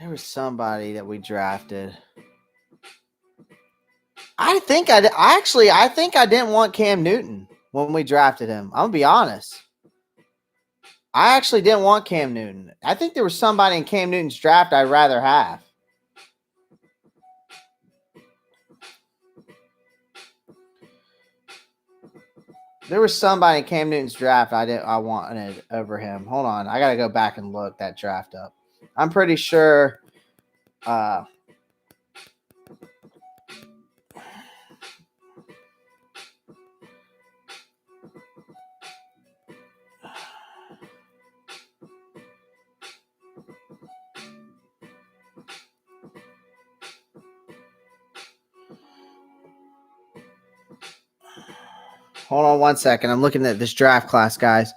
There was somebody that we drafted. I think I didn't want Cam Newton when we drafted him. I'm gonna be honest. I actually didn't want Cam Newton. I think there was somebody in Cam Newton's draft I'd rather have. There was somebody in Cam Newton's draft I wanted over him. Hold on, I gotta go back and look that draft up. I'm pretty sure. Hold on 1 second. I'm looking at this draft class, guys.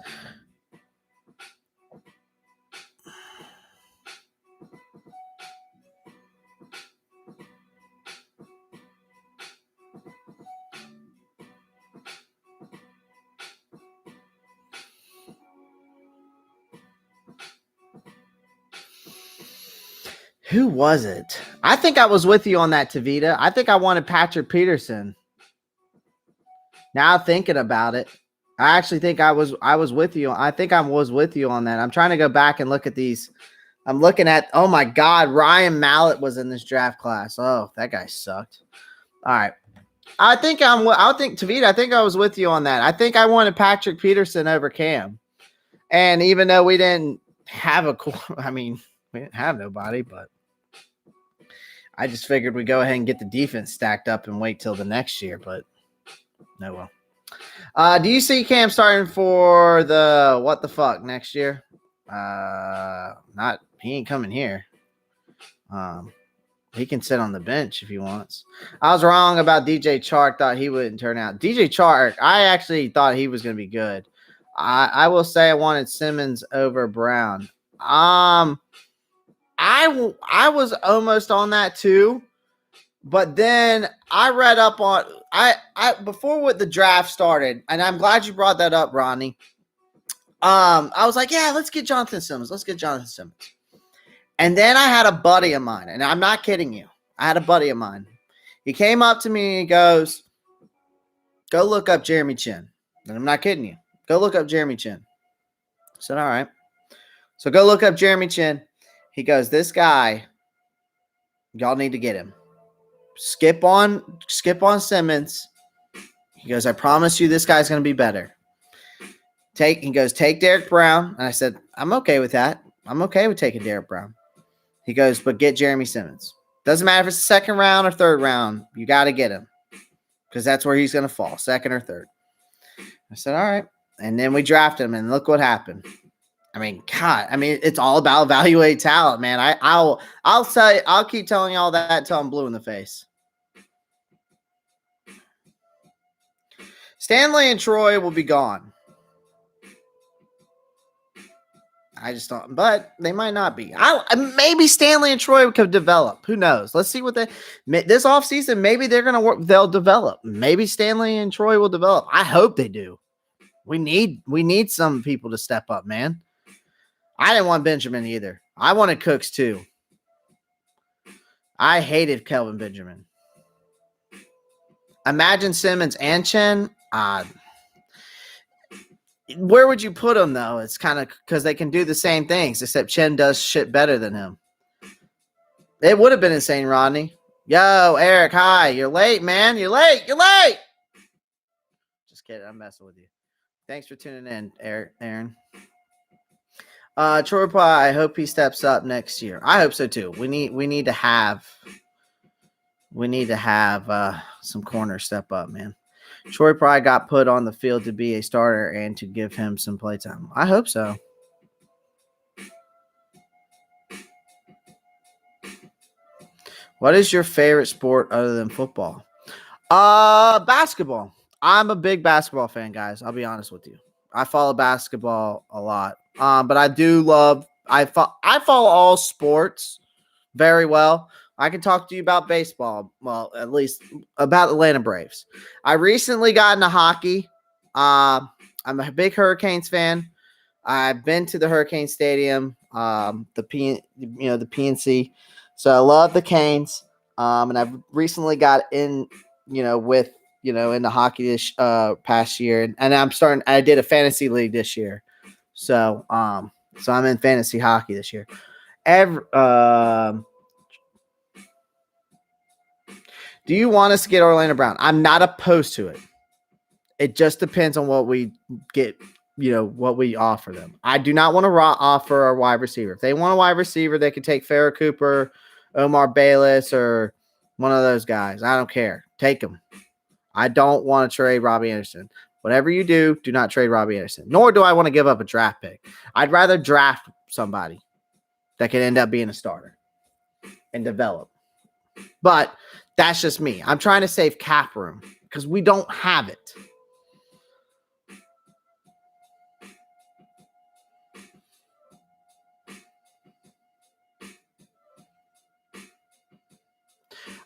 Who was it? I think I was with you on that, Tavita. I think I wanted Patrick Peterson. Now thinking about it, I actually think I was with you. I think I was with you on that. I'm trying to go back and look at these. I'm looking at, oh my God, Ryan Mallett was in this draft class. Oh, that guy sucked. All right. I think Tavita, I think I was with you on that. I think I wanted Patrick Peterson over Cam. And even though we didn't have we didn't have nobody, but I just figured we'd go ahead and get the defense stacked up and wait till the next year, but no, well. Do you see Cam starting for the what the fuck next year? Not he ain't coming here. He can sit on the bench if he wants. I was wrong about DJ Chark. Thought he wouldn't turn out. DJ Chark, I actually thought he was going to be good. I will say I wanted Simmons over Brown. I was almost on that too, but then I read up on I before what the draft started, and I'm glad you brought that up, Ronnie. I was like, yeah, let's get Jonathan Simmons. Let's get Jonathan Simmons. And then I had a buddy of mine, and I'm not kidding you. I had a buddy of mine. He came up to me and he goes, go look up Jeremy Chin. And I'm not kidding you. Go look up Jeremy Chin. I said, all right. So go look up Jeremy Chin. He goes, this guy, y'all need to get him. Skip on Simmons. He goes, I promise you this guy's going to be better. He goes, take Derek Brown. And I said, I'm okay with that. I'm okay with taking Derek Brown. He goes, but get Jeremy Simmons. Doesn't matter if it's the second round or third round. You got to get him because that's where he's going to fall, second or third. I said, all right. And then we drafted him, and look what happened. I mean, God, it's all about evaluate talent, man. I'll say I'll keep telling y'all that until I'm blue in the face. Stanley and Troy will be gone. I just don't, but they might not be. Maybe Stanley and Troy could develop. Who knows? Let's see what this offseason, maybe they're going to work. They'll develop. Maybe Stanley and Troy will develop. I hope they do. We need some people to step up, man. I didn't want Benjamin either. I wanted Cooks too. I hated Kelvin Benjamin. Imagine Simmons and Chen. Where would you put them, though? It's kind of because they can do the same things, except Chen does shit better than him. It would have been insane, Rodney. Yo, Eric, hi. You're late, man. You're late. Just kidding. I'm messing with you. Thanks for tuning in, Aaron. Troy Pye, I hope he steps up next year. I hope so, too. We need to have some corners step up, man. Troy Pry got put on the field to be a starter and to give him some playtime. I hope so. What is your favorite sport other than football? Basketball. I'm a big basketball fan, guys. I'll be honest with you. I follow basketball a lot. But I do love I follow all sports very well. I can talk to you about baseball. Well, at least about Atlanta Braves. I recently got into hockey. I'm a big Hurricanes fan. I've been to the Hurricane Stadium, the PNC. So I love the Canes. And I've recently got in, into hockey this past year. And I did a fantasy league this year. So I'm in fantasy hockey this year. Do you want us to get Orlando Brown? I'm not opposed to it. It just depends on what we get, what we offer them. I do not want to offer a wide receiver. If they want a wide receiver, they can take Farrah Cooper, Omar Bayless, or one of those guys. I don't care. Take them. I don't want to trade Robbie Anderson. Whatever you do, do not trade Robbie Anderson. Nor do I want to give up a draft pick. I'd rather draft somebody that could end up being a starter and develop. But that's just me. I'm trying to save cap room because we don't have it.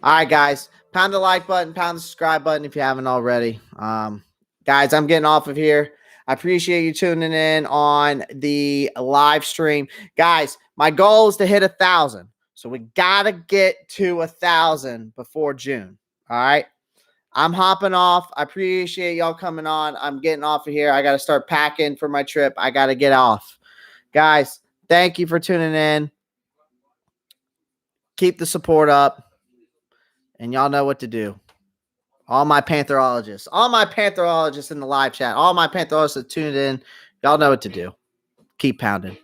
All right, guys. Pound the like button, pound the subscribe button if you haven't already. Guys, I'm getting off of here. I appreciate you tuning in on the live stream. Guys, my goal is to hit 1,000. So we got to get to 1,000 before June. All right. I'm hopping off. I appreciate y'all coming on. I'm getting off of here. I got to start packing for my trip. I got to get off. Guys, thank you for tuning in. Keep the support up. And y'all know what to do. All my Pantherologists in the live chat, all my Pantherologists that tuned in, y'all know what to do. Keep pounding.